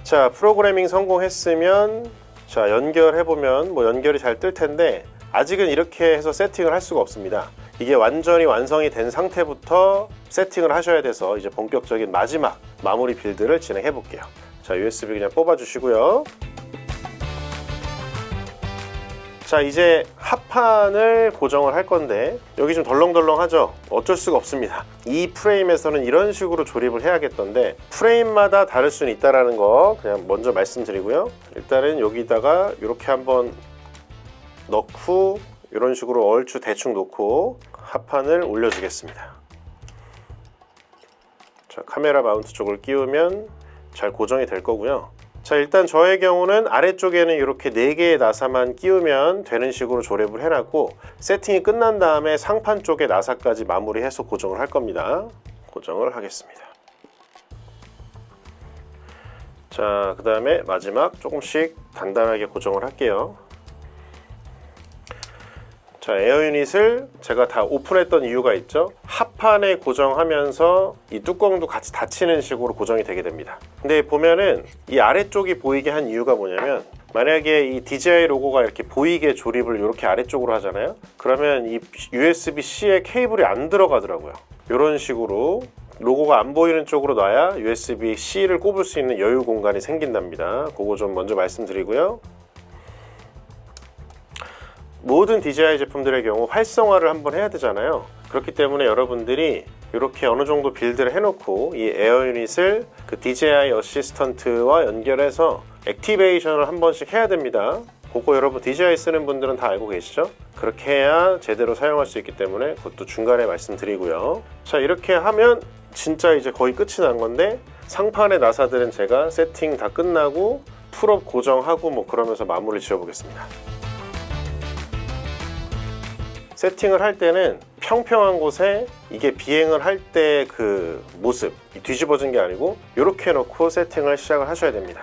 자, 프로그래밍 성공했으면 자, 연결해보면 뭐 연결이 잘 뜰 텐데 아직은 이렇게 해서 세팅을 할 수가 없습니다. 이게 완전히 완성이 된 상태부터 세팅을 하셔야 돼서 이제 본격적인 마지막 마무리 빌드를 진행해 볼게요. 자, USB 그냥 뽑아 주시고요. 자, 이제 합판을 고정을 할 건데 여기 좀 덜렁덜렁하죠? 어쩔 수가 없습니다. 이 프레임에서는 이런 식으로 조립을 해야겠던데 프레임마다 다를 수는 있다는 거 그냥 먼저 말씀드리고요. 일단은 여기다가 이렇게 한번 넣고 이런 식으로 얼추 대충 놓고 합판을 올려주겠습니다. 자, 카메라 마운트 쪽을 끼우면 잘 고정이 될 거고요. 자, 일단 저의 경우는 아래쪽에는 이렇게 4개의 나사만 끼우면 되는 식으로 조립을 해놨고 세팅이 끝난 다음에 상판 쪽에 나사까지 마무리해서 고정을 할 겁니다. 고정을 하겠습니다. 자, 그 다음에 마지막 조금씩 단단하게 고정을 할게요. 자, 에어 유닛을 제가 다 오픈했던 이유가 있죠. 합판에 고정하면서 이 뚜껑도 같이 닫히는 식으로 고정이 되게 됩니다. 근데 보면은 이 아래쪽이 보이게 한 이유가 뭐냐면, 만약에 이 DJI 로고가 이렇게 보이게 조립을 이렇게 아래쪽으로 하잖아요. 그러면 이 USB-C에 케이블이 안 들어가더라고요. 이런 식으로 로고가 안 보이는 쪽으로 놔야 USB-C를 꼽을 수 있는 여유 공간이 생긴답니다. 그거 좀 먼저 말씀드리고요. 모든 DJI 제품들의 경우 활성화를 한번 해야 되잖아요. 그렇기 때문에 여러분들이 이렇게 어느 정도 빌드를 해놓고 이 에어 유닛을 그 DJI 어시스턴트와 연결해서 액티베이션을 한 번씩 해야 됩니다. 그거 여러분 DJI 쓰는 분들은 다 알고 계시죠? 그렇게 해야 제대로 사용할 수 있기 때문에 그것도 중간에 말씀드리고요. 자, 이렇게 하면 진짜 이제 거의 끝이 난 건데, 상판의 나사들은 제가 세팅 다 끝나고 풀업 고정하고 뭐 그러면서 마무리 지어 보겠습니다. 세팅을 할 때는 평평한 곳에 이게 비행을 할 때 그 모습, 뒤집어진 게 아니고 이렇게 놓고 세팅을 시작을 하셔야 됩니다.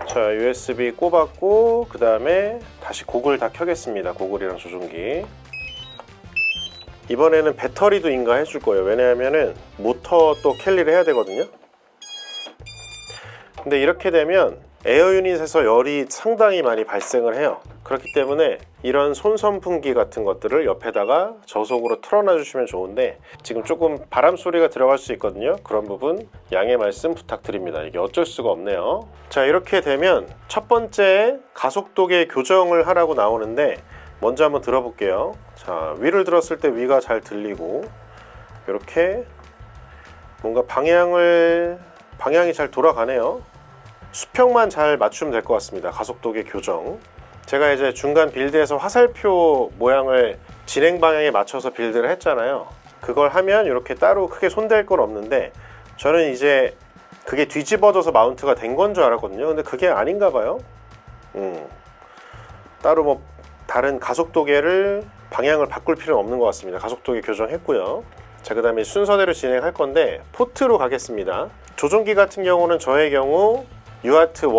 자, USB 꼽았고 그 다음에 다시 고글 다 켜겠습니다. 고글이랑 조종기. 이번에는 배터리도 인가해 줄 거예요. 왜냐하면은 모터 또 캘리를 해야 되거든요. 근데 이렇게 되면 에어 유닛에서 열이 상당히 많이 발생을 해요. 그렇기 때문에 이런 손선풍기 같은 것들을 옆에다가 저속으로 틀어놔 주시면 좋은데, 지금 조금 바람 소리가 들어갈 수 있거든요. 그런 부분 양해 말씀 부탁드립니다. 이게 어쩔 수가 없네요. 자, 이렇게 되면 첫 번째 가속도계 교정을 하라고 나오는데, 먼저 한번 들어볼게요. 자, 위를 들었을 때 위가 잘 들리고, 이렇게 뭔가 방향이 잘 돌아가네요. 수평만 잘 맞추면 될 것 같습니다. 가속도계 교정. 제가 이제 중간 빌드에서 화살표 모양을 진행 방향에 맞춰서 빌드를 했잖아요. 그걸 하면 이렇게 따로 크게 손댈 건 없는데, 저는 이제 그게 뒤집어져서 마운트가 된 건 줄 알았거든요. 근데 그게 아닌가 봐요. 따로 뭐 다른 가속도계를 방향을 바꿀 필요는 없는 것 같습니다. 가속도계 교정했고요. 자, 그 다음에 순서대로 진행할 건데 포트로 가겠습니다. 조종기 같은 경우는 저의 경우 UART 1,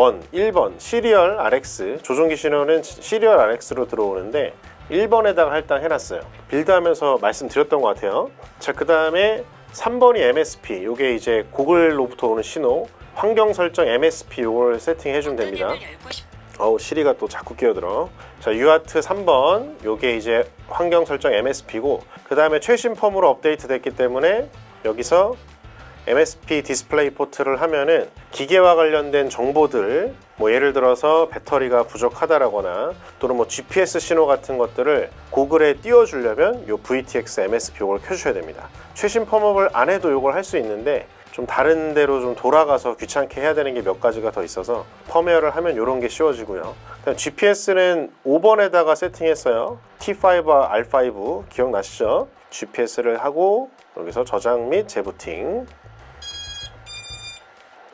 1번 시리얼 RX, 조종기 신호는 시리얼 RX로 들어오는데 1번에다가 할당해놨어요. 빌드하면서 말씀드렸던 것 같아요. 자, 그 다음에 3번이 MSP, 요게 이제 고글로부터 오는 신호, 환경 설정 MSP 요걸 세팅해주면 됩니다. 어우, 시리가 또 자꾸 끼어들어. 자, UART 3번, 요게 이제 환경 설정 MSP고, 그 다음에 최신 펌으로 업데이트 됐기 때문에 여기서 MSP 디스플레이 포트를 하면은 기계와 관련된 정보들, 뭐 예를 들어서 배터리가 부족하다라거나 또는 뭐 GPS 신호 같은 것들을 고글에 띄워주려면 요 VTX MSP 요걸 켜주셔야 됩니다. 최신 펌업을 안 해도 요걸 할 수 있는데, 좀 다른 데로 좀 돌아가서 귀찮게 해야 되는 게 몇 가지가 더 있어서 펌웨어를 하면 요런 게 쉬워지고요. GPS는 5번에다가 세팅했어요. T5와 R5 기억나시죠? GPS를 하고 여기서 저장 및 재부팅.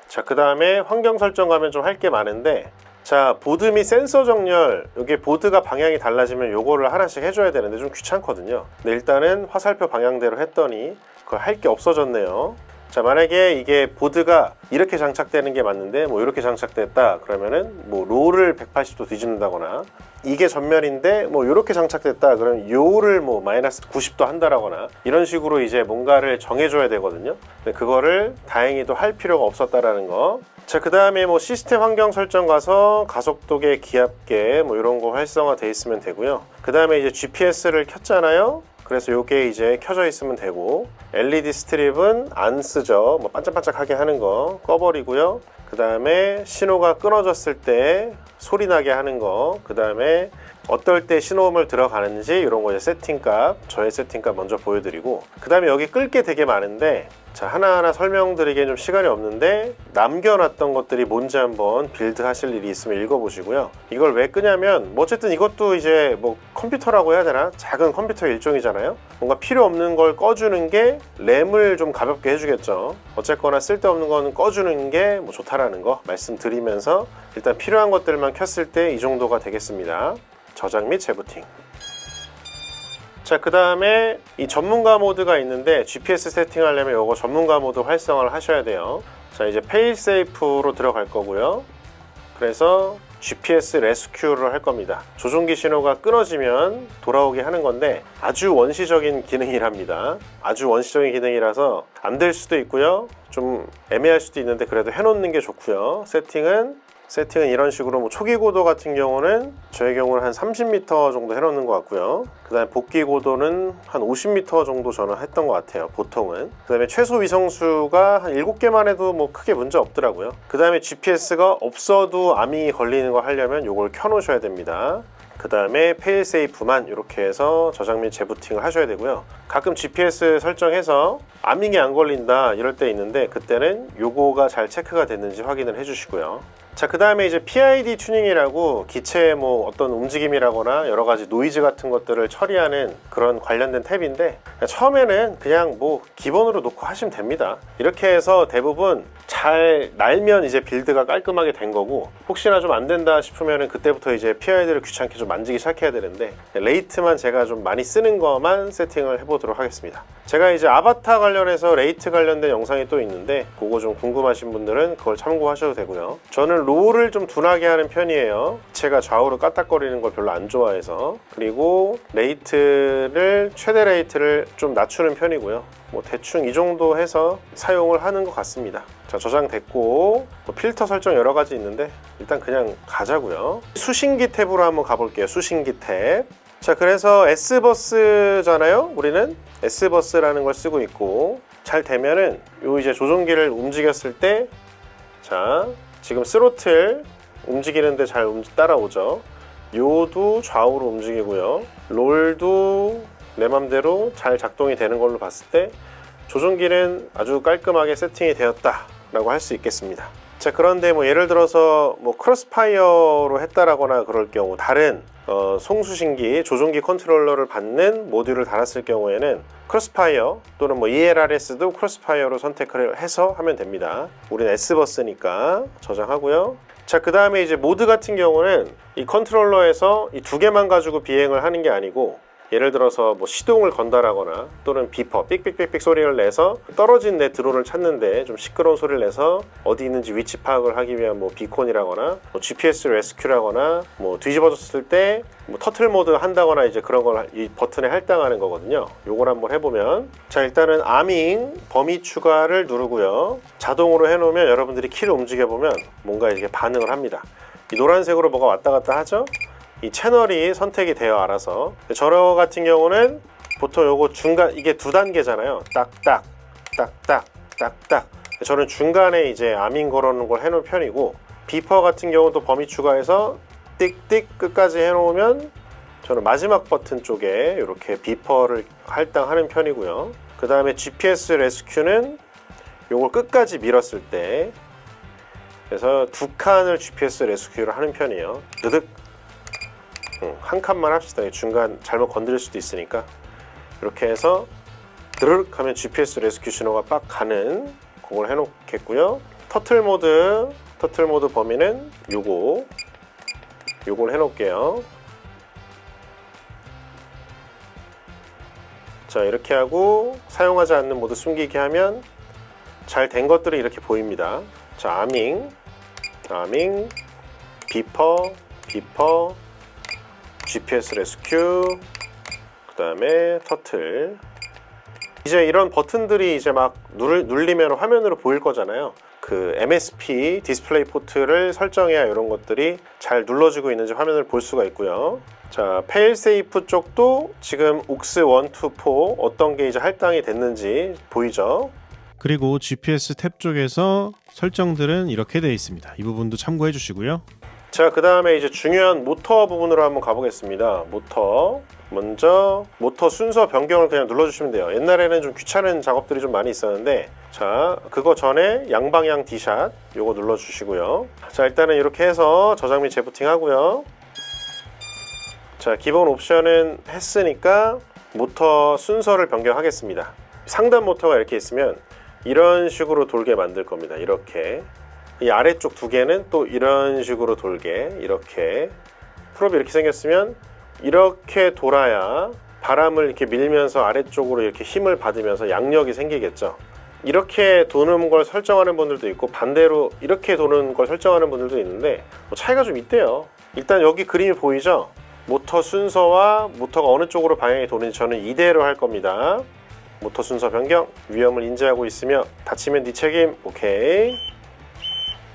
자, 그 다음에 환경 설정 가면 좀 할 게 많은데, 자, 보드 및 센서 정렬, 여기 보드가 방향이 달라지면 요거를 하나씩 해줘야 되는데 좀 귀찮거든요. 근데 일단은 화살표 방향대로 했더니 그걸 할 게 없어졌네요. 자, 만약에 이게 보드가 이렇게 장착되는 게 맞는데 뭐 이렇게 장착됐다 그러면은 뭐 롤을 180도 뒤집는다거나, 이게 전면인데 뭐 이렇게 장착됐다 그러면 요를 뭐 마이너스 90도 한다라거나, 이런 식으로 이제 뭔가를 정해줘야 되거든요. 근데 그거를 다행히도 할 필요가 없었다라는 거. 자, 그 다음에 뭐 시스템 환경 설정 가서 가속도계, 기압계 뭐 이런 거 활성화 돼 있으면 되고요. 그 다음에 이제 GPS를 켰잖아요. 그래서 요게 이제 켜져 있으면 되고, LED 스트립은 안 쓰죠. 뭐 반짝반짝하게 하는 거 꺼버리고요. 그 다음에 신호가 끊어졌을 때 소리 나게 하는 거, 그 다음에 어떨 때 신호음을 들어가는지 이런 거 이제 세팅값, 저의 세팅값 먼저 보여드리고, 그 다음에 여기 끌 게 되게 많은데, 자, 하나하나 설명드리기엔 좀 시간이 없는데 남겨놨던 것들이 뭔지 한번 빌드 하실 일이 있으면 읽어보시고요. 이걸 왜 끄냐면 뭐 어쨌든 이것도 이제 뭐 컴퓨터라고 해야 되나? 작은 컴퓨터 일종이잖아요. 뭔가 필요 없는 걸 꺼주는 게 램을 좀 가볍게 해주겠죠. 어쨌거나 쓸데없는 거는 꺼주는 게 뭐 좋다라는 거 말씀드리면서, 일단 필요한 것들만 켰을 때 이 정도가 되겠습니다. 저장 및 재부팅. 자, 그 다음에 이 전문가 모드가 있는데 GPS 세팅하려면 이거 전문가 모드 활성화를 하셔야 돼요. 자, 이제 페일세이프로 들어갈 거고요. 그래서 GPS 레스큐를 할 겁니다. 조종기 신호가 끊어지면 돌아오게 하는 건데 아주 원시적인 기능이랍니다. 아주 원시적인 기능이라서 안 될 수도 있고요. 좀 애매할 수도 있는데 그래도 해놓는 게 좋고요. 세팅은 이런 식으로 뭐 초기 고도 같은 경우는 저의 경우는 한 30m 정도 해놓는 것 같고요. 그 다음에 복귀 고도는 한 50m 정도 저는 했던 것 같아요, 보통은. 그 다음에 최소 위성수가 한 7개만 해도 뭐 크게 문제 없더라고요. 그 다음에 GPS가 없어도 암이 걸리는 거 하려면 이걸 켜놓으셔야 됩니다. 그 다음에 페일세이프만 이렇게 해서 저장 및 재부팅을 하셔야 되고요. 가끔 GPS 설정해서 아밍이 안 걸린다 이럴 때 있는데 그때는 요거가 잘 체크가 됐는지 확인을 해주시고요. 자, 그 다음에 이제 PID 튜닝이라고 기체의 뭐 어떤 움직임이라거나 여러 가지 노이즈 같은 것들을 처리하는 그런 관련된 탭인데 처음에는 그냥 뭐 기본으로 놓고 하시면 됩니다. 이렇게 해서 대부분 잘 날면 이제 빌드가 깔끔하게 된 거고 혹시나 좀 안 된다 싶으면은 그때부터 이제 PID를 귀찮게 좀 만지기 시작해야 되는데 레이트만 제가 좀 많이 쓰는 것만 세팅을 해보도록 하겠습니다. 제가 이제 아바타 관련해서 레이트 관련된 영상이 또 있는데 그거 좀 궁금하신 분들은 그걸 참고하셔도 되고요. 저는 롤을 좀 둔하게 하는 편이에요. 제가 좌우로 까딱거리는 걸 별로 안 좋아해서. 그리고 레이트를 최대 레이트를 좀 낮추는 편이고요. 뭐 대충 이 정도 해서 사용을 하는 것 같습니다. 자, 저장됐고 뭐 필터 설정 여러 가지 있는데 일단 그냥 가자고요. 수신기 탭으로 한번 가볼게요. 수신기 탭. 자, 그래서 S버스잖아요. 우리는 S버스라는 걸 쓰고 있고 잘 되면은 요 이제 조종기를 움직였을 때 자, 지금 스로틀 움직이는데 잘 따라오죠. 요도 좌우로 움직이고요. 롤도 내 맘대로 잘 작동이 되는 걸로 봤을 때 조종기는 아주 깔끔하게 세팅이 되었다 라고 할 수 있겠습니다. 자, 그런데 뭐 예를 들어서 뭐 크로스파이어로 했다라거나 그럴 경우 다른 송수신기 조종기 컨트롤러를 받는 모듈을 달았을 경우에는 크로스파이어 또는 뭐 ELRS도 크로스파이어로 선택을 해서 하면 됩니다. 우리는 S버스니까 저장하고요. 자, 그 다음에 이제 모드 같은 경우는 이 컨트롤러에서 이 두 개만 가지고 비행을 하는 게 아니고 예를 들어서 뭐 시동을 건다라거나 또는 비퍼 삑삑삑삑 소리를 내서 떨어진 내 드론을 찾는데 좀 시끄러운 소리를 내서 어디 있는지 위치 파악을 하기 위한 뭐 비콘이라거나 뭐 GPS 레스큐라거나 뭐 뒤집어졌을 때 뭐 터틀 모드 한다거나 이제 그런 걸 이 버튼에 할당하는 거거든요. 요걸 한번 해보면 자, 일단은 아밍 범위 추가를 누르고요. 자동으로 해놓으면 여러분들이 키를 움직여보면 뭔가 이렇게 반응을 합니다. 이 노란색으로 뭐가 왔다 갔다 하죠? 이 채널이 선택이 되어 알아서. 저러 같은 경우는 보통 요거 중간 이게 두 단계잖아요. 딱딱 딱딱 딱딱. 저는 중간에 이제 아밍 걸어놓은 걸 해놓은 편이고 비퍼 같은 경우도 범위 추가해서 띡띡 끝까지 해놓으면 저는 마지막 버튼 쪽에 이렇게 비퍼를 할당하는 편이고요. 그 다음에 GPS 레스큐는 요걸 끝까지 밀었을 때 그래서 두 칸을 GPS 레스큐를 하는 편이에요. 느득 한 칸만 합시다. 중간 잘못 건드릴 수도 있으니까 이렇게 해서 드르륵 하면 GPS 레스큐 신호가 빡 가는 그걸 해놓겠고요. 터틀 모드 범위는 요걸 해놓을게요. 자, 이렇게 하고 사용하지 않는 모드 숨기기 하면 잘 된 것들이 이렇게 보입니다. 자, 아밍 비퍼 GPS 레스큐 그 다음에 터틀. 이제 이런 버튼들이 이제 막 눌리면 화면으로 보일 거잖아요. 그 MSP 디스플레이 포트를 설정해야 이런 것들이 잘 눌러지고 있는지 화면을 볼 수가 있고요. 자, 페일세이프 쪽도 지금 옥스 1, 2, 4 어떤 게 이제 할당이 됐는지 보이죠? 그리고 GPS 탭 쪽에서 설정들은 이렇게 되어 있습니다. 이 부분도 참고해 주시고요. 자, 그 다음에 이제 중요한 모터 부분으로 한번 가보겠습니다. 먼저 모터 순서 변경을 그냥 눌러주시면 돼요. 옛날에는 좀 귀찮은 작업들이 좀 많이 있었는데 자, 그거 전에 양방향 D샷 요거 눌러주시고요. 자, 일단은 이렇게 해서 저장 및 재부팅 하고요. 자, 기본 옵션은 했으니까 모터 순서를 변경하겠습니다. 상단 모터가 이렇게 있으면 이런 식으로 돌게 만들 겁니다. 이렇게 이 아래쪽 두 개는 또 이런 식으로 돌게 이렇게 풀업이 이렇게 생겼으면 이렇게 돌아야 바람을 이렇게 밀면서 아래쪽으로 이렇게 힘을 받으면서 양력이 생기겠죠. 이렇게 도는 걸 설정하는 분들도 있고 반대로 이렇게 도는 걸 설정하는 분들도 있는데 뭐 차이가 좀 있대요. 일단 여기 그림이 보이죠? 모터 순서와 모터가 어느 쪽으로 방향이 도는지 저는 이대로 할 겁니다. 모터 순서 변경, 위험을 인지하고 있으며 다치면 네 책임. 오케이.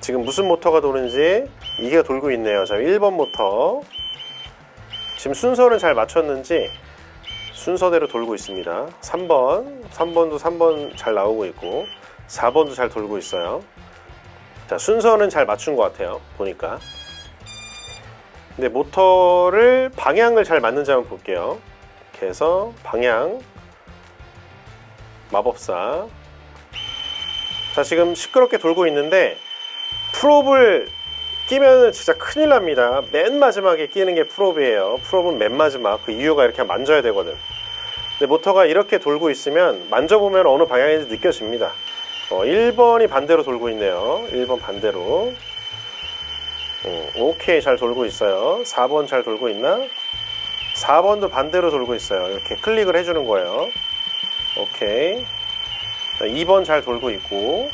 지금 무슨 모터가 도는지 이게 돌고 있네요. 자, 1번 모터 지금 순서는 잘 맞췄는지 순서대로 돌고 있습니다. 3번도 3번 잘 나오고 있고 4번도 잘 돌고 있어요. 자, 순서는 잘 맞춘 것 같아요, 보니까. 근데 모터를 방향을 잘 맞는지 한번 볼게요. 이렇게 해서 방향 마법사. 자, 지금 시끄럽게 돌고 있는데 프롭을 끼면 진짜 큰일 납니다. 맨 마지막에 끼는 게 프롭이에요. 프롭은 맨 마지막. 그 이유가 이렇게 만져야 되거든. 근데 모터가 이렇게 돌고 있으면 만져보면 어느 방향인지 느껴집니다. 1번이 반대로 돌고 있네요. 1번 반대로. 오케이, 잘 돌고 있어요. 4번 잘 돌고 있나? 4번도 반대로 돌고 있어요. 이렇게 클릭을 해주는 거예요. 오케이. 2번 잘 돌고 있고.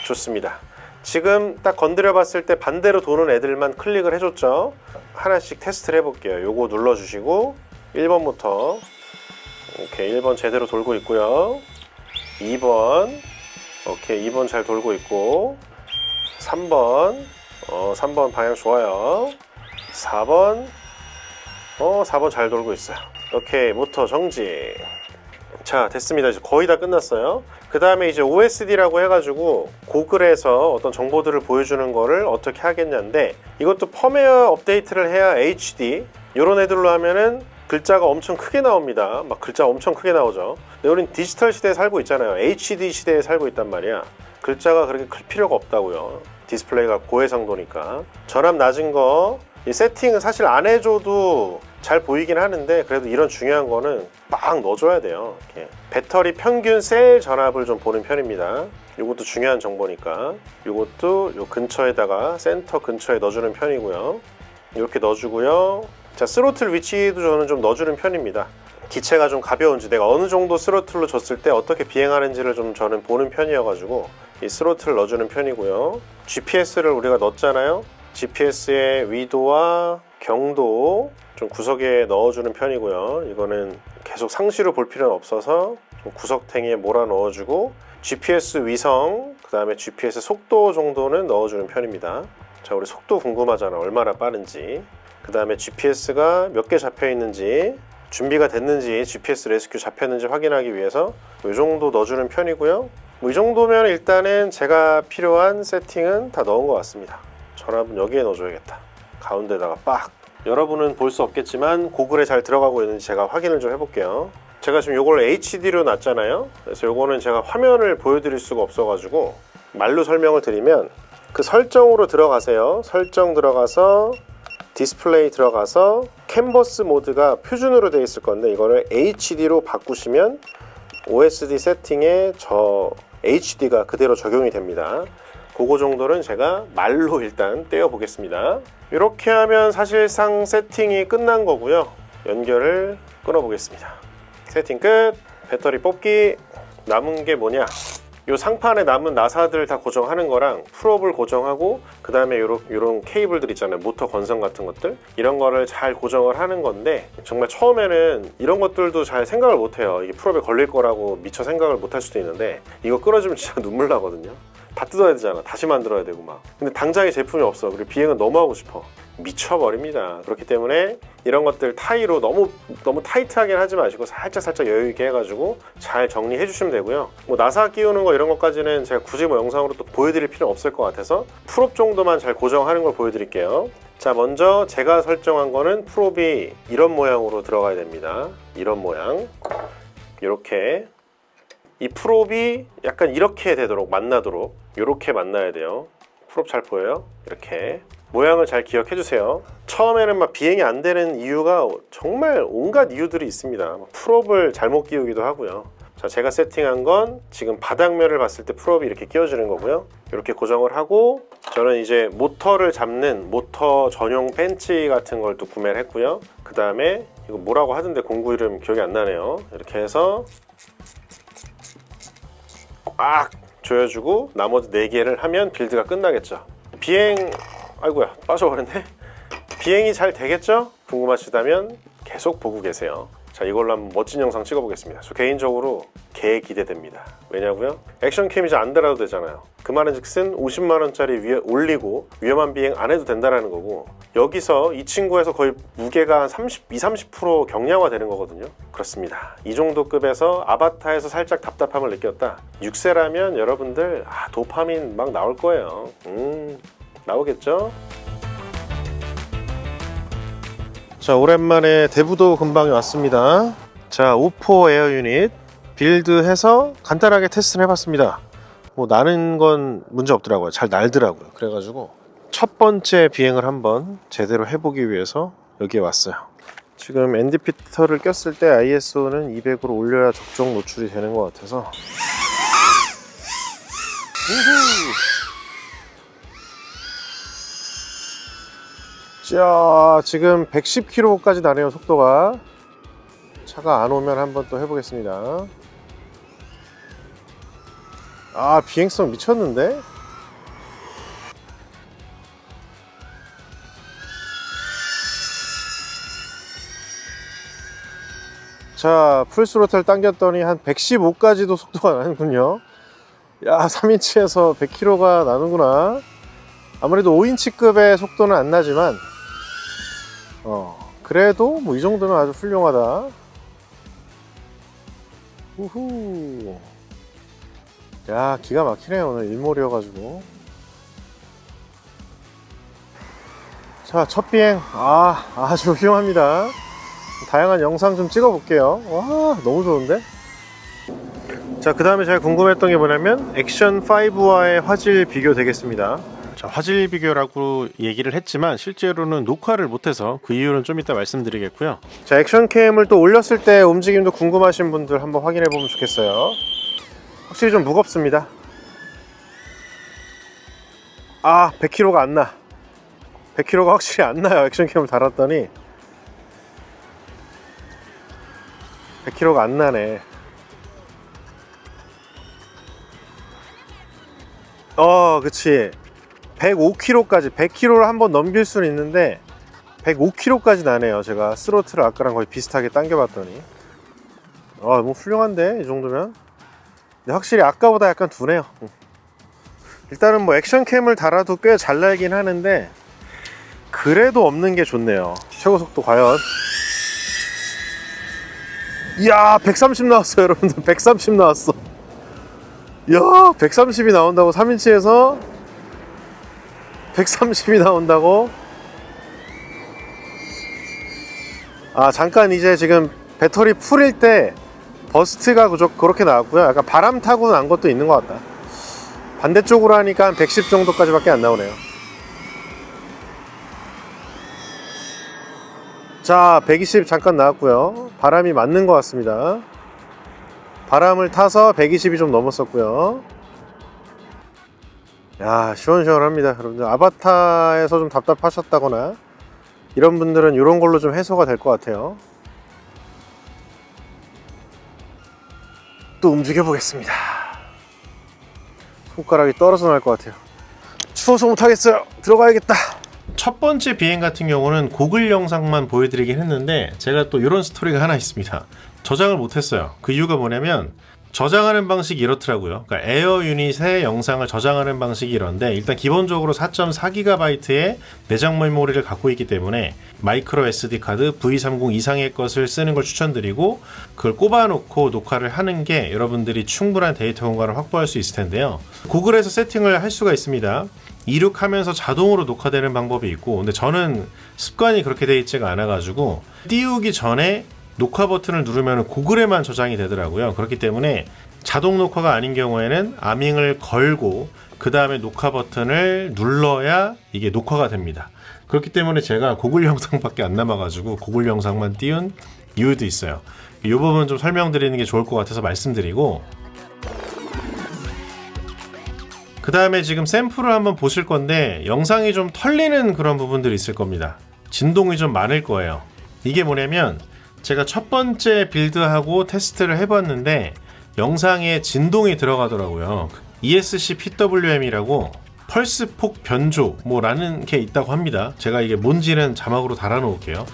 좋습니다. 지금 딱 건드려 봤을 때 반대로 도는 애들만 클릭을 해줬죠. 하나씩 테스트를 해볼게요. 요거 눌러주시고 1번부터. 오케이, 1번 제대로 돌고 있고요. 2번. 오케이, 2번 잘 돌고 있고. 3번. 3번 방향 좋아요. 4번. 4번 잘 돌고 있어요. 오케이, 모터 정지. 자, 됐습니다. 이제 거의 다 끝났어요. 그 다음에 이제 OSD라고 해가지고 고글에서 어떤 정보들을 보여주는 거를 어떻게 하겠냐인데, 이것도 펌웨어 업데이트를 해야 HD 이런 애들로 하면은 글자가 엄청 크게 나옵니다. 막 글자 엄청 크게 나오죠. 근데 우린 디지털 시대에 살고 있잖아요. HD 시대에 살고 있단 말이야. 글자가 그렇게 클 필요가 없다고요. 디스플레이가 고해상도니까. 전압 낮은 거 이 세팅은 사실 안 해줘도 잘 보이긴 하는데, 그래도 이런 중요한 거는 막 넣어줘야 돼요. 이렇게 배터리 평균 셀 전압을 좀 보는 편입니다. 이것도 중요한 정보니까 이것도 요 근처에다가 센터 근처에 넣어주는 편이고요. 이렇게 넣어주고요. 자, 스로틀 위치도 저는 좀 넣어주는 편입니다. 기체가 좀 가벼운지, 내가 어느 정도 스로틀로 줬을 때 어떻게 비행하는지를 좀 저는 보는 편이어가지고 이 스로틀을 넣어주는 편이고요. GPS를 우리가 넣었잖아요. GPS의 위도와 경도 좀 구석에 넣어주는 편이고요. 이거는 계속 상시로 볼 필요는 없어서 좀 구석탱이에 몰아 넣어주고, GPS 위성, 그 다음에 GPS 속도 정도는 넣어주는 편입니다. 자, 우리 속도 궁금하잖아. 얼마나 빠른지. 그 다음에 GPS가 몇 개 잡혀 있는지, 준비가 됐는지, GPS 레스큐 잡혔는지 확인하기 위해서 이 정도 넣어주는 편이고요. 뭐 이 정도면 일단은 제가 필요한 세팅은 다 넣은 것 같습니다. 전압은 여기에 넣어줘야겠다. 가운데다가 빡. 여러분은 볼 수 없겠지만 고글에 잘 들어가고 있는지 제가 확인을 좀 해볼게요. 제가 지금 이걸 HD로 놨잖아요. 그래서 이거는 제가 화면을 보여드릴 수가 없어가지고 말로 설명을 드리면, 그 설정으로 들어가세요. 설정 들어가서 디스플레이 들어가서 캔버스 모드가 표준으로 되어 있을 건데, 이거를 HD로 바꾸시면 OSD 세팅에 저 HD가 그대로 적용이 됩니다. 그거 정도는 제가 말로 일단 떼어 보겠습니다. 이렇게 하면 사실상 세팅이 끝난 거고요. 연결을 끊어 보겠습니다. 세팅 끝. 배터리 뽑기. 남은 게 뭐냐, 요 상판에 남은 나사들 다 고정하는 거랑 프롭을 고정하고, 그 다음에 요런 케이블들 있잖아요. 모터 건선 같은 것들, 이런 거를 잘 고정을 하는 건데, 정말 처음에는 이런 것들도 잘 생각을 못 해요. 이게 프롭에 걸릴 거라고 미처 생각을 못 할 수도 있는데, 이거 끊어주면 진짜 눈물 나거든요. 다 뜯어야 되잖아. 다시 만들어야 되고 막. 근데 당장에 제품이 없어. 그리고 비행은 너무 하고 싶어. 미쳐버립니다. 그렇기 때문에 이런 것들 타이로 너무 타이트하게 하지 마시고 살짝 여유 있게 해가지고 잘 정리해 주시면 되고요. 뭐 나사 끼우는 거 이런 것까지는 제가 굳이 뭐 영상으로 또 보여드릴 필요는 없을 것 같아서 프롭 정도만 잘 고정하는 걸 보여드릴게요. 자, 먼저 제가 설정한 거는 프롭이 이런 모양으로 들어가야 됩니다. 이런 모양. 이렇게 이 프롭이 약간 이렇게 되도록, 만나도록 이렇게 만나야 돼요. 프롭 잘 보여요? 이렇게 모양을 잘 기억해 주세요. 처음에는 막 비행이 안 되는 이유가 정말 온갖 이유들이 있습니다. 프롭을 잘못 끼우기도 하고요. 자, 제가 세팅한 건 지금 바닥면을 봤을 때 프롭이 이렇게 끼워지는 거고요. 이렇게 고정을 하고, 저는 이제 모터를 잡는 모터 전용 벤치 같은 걸 또 구매를 했고요. 그 다음에 이거 뭐라고 하던데 공구 이름 기억이 안 나네요. 이렇게 해서 꽉 조여주고 나머지 4개를 하면 빌드가 끝나겠죠. 비행, 아이고야 빠져버렸네. 비행이 잘 되겠죠? 궁금하시다면 계속 보고 계세요. 자, 이걸로 한번 멋진 영상 찍어보겠습니다. 저 개인적으로 개 기대됩니다. 왜냐고요? 액션캠이 잘 안 달아도 되잖아요. 그 말은 즉슨 50만원짜리 위에 올리고 위험한 비행 안 해도 된다라는 거고, 여기서 이 친구에서 거의 무게가 한 30% 경량화 되는 거거든요. 그렇습니다. 이 정도 급에서 아바타에서 살짝 답답함을 느꼈다. 6세라면 여러분들 도파민 막 나올 거예요. 나오겠죠? 자, 오랜만에 대부도 근방에 왔습니다. 자, 오포 에어 유닛 빌드해서 간단하게 테스트를 해봤습니다. 뭐 나는 건 문제 없더라고요. 잘 날더라고요. 그래가지고 첫 번째 비행을 한번 제대로 해보기 위해서 여기에 왔어요. 지금 엔디피터를 꼈을 때 ISO는 200으로 올려야 적정 노출이 되는 것 같아서. 자, 지금 110km까지 나네요. 속도가. 차가 안 오면 한번 또 해보겠습니다. 비행성 미쳤는데? 자, 풀스로틀 당겼더니 한 115까지도 속도가 나는군요. 야, 3인치에서 100km가 나는구나. 아무래도 5인치급의 속도는 안 나지만 그래도 뭐 이 정도면 아주 훌륭하다. 우후. 야, 기가 막히네. 오늘 일몰이어가지고. 자, 첫 비행. 아주 훌륭합니다. 다양한 영상 좀 찍어 볼게요. 와, 너무 좋은데? 자, 그 다음에 제가 궁금했던 게 뭐냐면 액션5와의 화질 비교 되겠습니다. 자, 화질 비교라고 얘기를 했지만 실제로는 녹화를 못해서 그 이유는 좀 이따 말씀드리겠고요. 자, 액션캠을 또 올렸을 때 움직임도 궁금하신 분들 한번 확인해 보면 좋겠어요. 확실히 좀 무겁습니다. 100kg가 안 나. 100kg가 확실히 안 나요. 액션캠을 달았더니 100kg가 안 나네. 그치. 105kg까지, 100kg를 한번 넘길 수는 있는데 105kg까지 나네요. 제가 스로틀을 아까랑 거의 비슷하게 당겨봤더니 너무 훌륭한데, 이 정도면. 근데 확실히 아까보다 약간 두네요. 일단은 뭐 액션캠을 달아도 꽤 잘 날긴 하는데 그래도 없는 게 좋네요. 최고 속도 과연. 이야, 130 나왔어요. 여러분들 130 나왔어. 이야, 130이 나온다고. 3인치에서 130이 나온다고. 잠깐 이제 지금 배터리 풀일 때 버스트가 그렇게 나왔고요. 약간 바람 타고 난 것도 있는 것 같다. 반대쪽으로 하니까 한 110 정도까지밖에 안 나오네요. 자, 120 잠깐 나왔고요. 바람이 맞는 것 같습니다. 바람을 타서 120이 좀 넘었었고요. 야, 시원시원합니다. 여러분들 아바타에서 좀 답답하셨다거나 이런 분들은 이런 걸로 좀 해소가 될 것 같아요. 또 움직여 보겠습니다. 손가락이 떨어져 나갈 것 같아요. 추워서 못하겠어요. 들어가야겠다. 첫 번째 비행 같은 경우는 고글 영상만 보여드리긴 했는데 제가 또 이런 스토리가 하나 있습니다. 저장을 못했어요. 그 이유가 뭐냐면 저장하는 방식이 이렇더라고요. 그러니까 에어 유닛의 영상을 저장하는 방식이 이런데, 일단 기본적으로 4.4GB의 내장 메모리를 갖고 있기 때문에 마이크로 SD 카드 V30 이상의 것을 쓰는 걸 추천드리고, 그걸 꼽아놓고 녹화를 하는 게 여러분들이 충분한 데이터 공간을 확보할 수 있을 텐데요. 구글에서 세팅을 할 수가 있습니다. 이륙하면서 자동으로 녹화되는 방법이 있고, 근데 저는 습관이 그렇게 돼 있지가 않아가지고 띄우기 전에 녹화 버튼을 누르면 고글에만 저장이 되더라고요. 그렇기 때문에 자동 녹화가 아닌 경우에는 아밍을 걸고 그 다음에 녹화 버튼을 눌러야 이게 녹화가 됩니다. 그렇기 때문에 제가 고글 영상밖에 안 남아가지고 고글 영상만 띄운 이유도 있어요. 이 부분 좀 설명드리는 게 좋을 것 같아서 말씀드리고, 그 다음에 지금 샘플을 한번 보실 건데 영상이 좀 털리는 그런 부분들이 있을 겁니다. 진동이 좀 많을 거예요. 이게 뭐냐면 제가 첫 번째 빌드하고 테스트를 해봤는데 영상에 진동이 들어가더라고요. ESC PWM이라고 펄스폭 변조 라는 게 있다고 합니다. 제가 이게 뭔지는 자막으로 달아 놓을게요.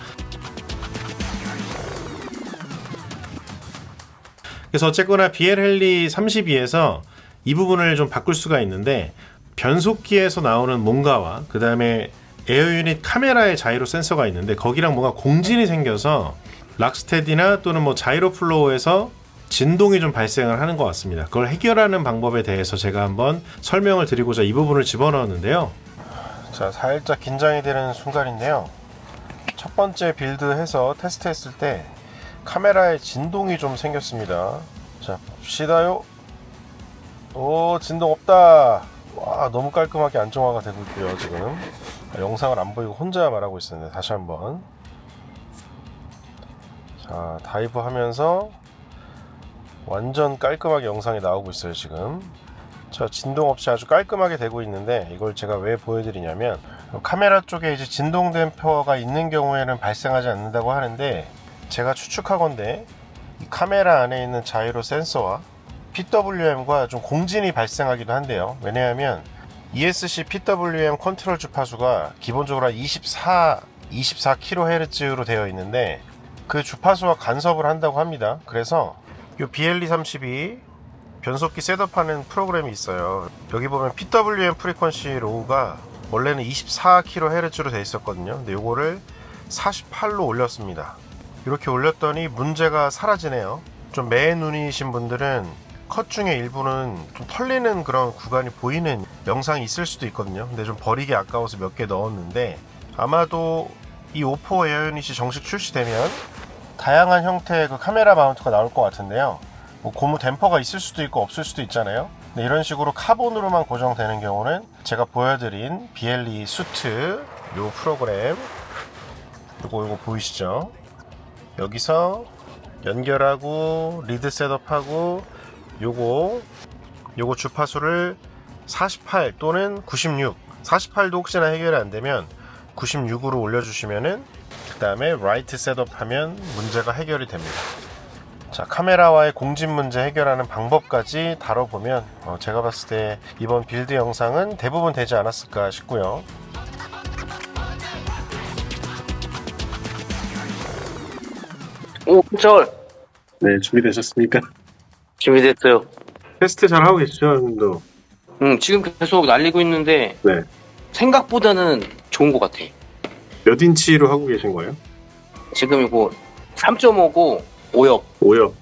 그래서 어쨌거나 BLHeli 32에서 이 부분을 좀 바꿀 수가 있는데, 변속기에서 나오는 뭔가와 그 다음에 에어 유닛 카메라의 자이로 센서가 있는데 거기랑 뭔가 공진이 생겨서 락스테디나 또는 뭐 자이로 플로우에서 진동이 좀 발생을 하는 것 같습니다. 그걸 해결하는 방법에 대해서 제가 한번 설명을 드리고자 이 부분을 집어넣었는데요. 자, 살짝 긴장이 되는 순간인데요. 첫 번째 빌드해서 테스트했을 때 카메라에 진동이 좀 생겼습니다. 자, 봅시다요. 오, 진동 없다. 와, 너무 깔끔하게 안정화가 되고 있고요. 지금 영상을 안 보이고 혼자 말하고 있었는데 다시 한번. 자, 다이브 하면서 완전 깔끔하게 영상이 나오고 있어요. 지금. 자, 진동 없이 아주 깔끔하게 되고 있는데, 이걸 제가 왜 보여드리냐면, 카메라 쪽에 이제 진동 댐퍼가 있는 경우에는 발생하지 않는다고 하는데, 제가 추측하건대 이 카메라 안에 있는 자이로 센서와 PWM과 좀 공진이 발생하기도 한데요. 왜냐하면 ESC PWM 컨트롤 주파수가 기본적으로 24kHz로 되어 있는데, 그 주파수와 간섭을 한다고 합니다. 그래서 이 BLE32 변속기 셋업하는 프로그램이 있어요. 여기 보면 PWM 프리퀀시 로우가 원래는 24kHz로 되어 있었거든요. 근데 요거를 48로 올렸습니다. 이렇게 올렸더니 문제가 사라지네요. 좀 매 눈이신 분들은 컷 중에 일부는 좀 털리는 그런 구간이 보이는 영상이 있을 수도 있거든요. 근데 좀 버리기 아까워서 몇 개 넣었는데, 아마도 이 오포 에어 유닛이 정식 출시되면 다양한 형태의 그 카메라 마운트가 나올 것 같은데요. 뭐 고무 댐퍼가 있을 수도 있고 없을 수도 있잖아요. 근데 이런 식으로 카본으로만 고정되는 경우는 제가 보여드린 BLE 수트 요 프로그램, 요거 보이시죠? 여기서 연결하고 리드 셋업하고 요거 주파수를 48 또는 96, 48도 혹시나 해결이 안 되면 96으로 올려주시면은, 그 다음에 라이트 셋업하면 문제가 해결이 됩니다. 자, 카메라와의 공진 문제 해결하는 방법까지 다뤄보면 제가 봤을 때 이번 빌드 영상은 대부분 되지 않았을까 싶고요. 오, 절 네, 준비되셨습니까? 준비됐어요. 테스트 잘 하고 계시죠, 형님도? 지금 계속 날리고 있는데 네. 생각보다는 좋은 것 같아. 몇 인치로 하고 계신 거예요? 지금 이거 3.5고 5엽. 5요.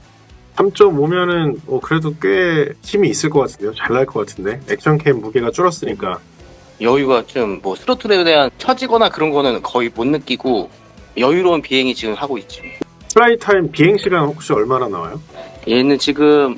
3.5면은 그래도 꽤 힘이 있을 것 같은데요. 잘 날 것 같은데. 액션캠 무게가 줄었으니까. 여유가 좀 뭐 스로틀에 대한 처지거나 그런 거는 거의 못 느끼고 여유로운 비행이 지금 하고 있지. 플라이 타임 비행 시간 혹시 얼마나 나와요? 얘는 지금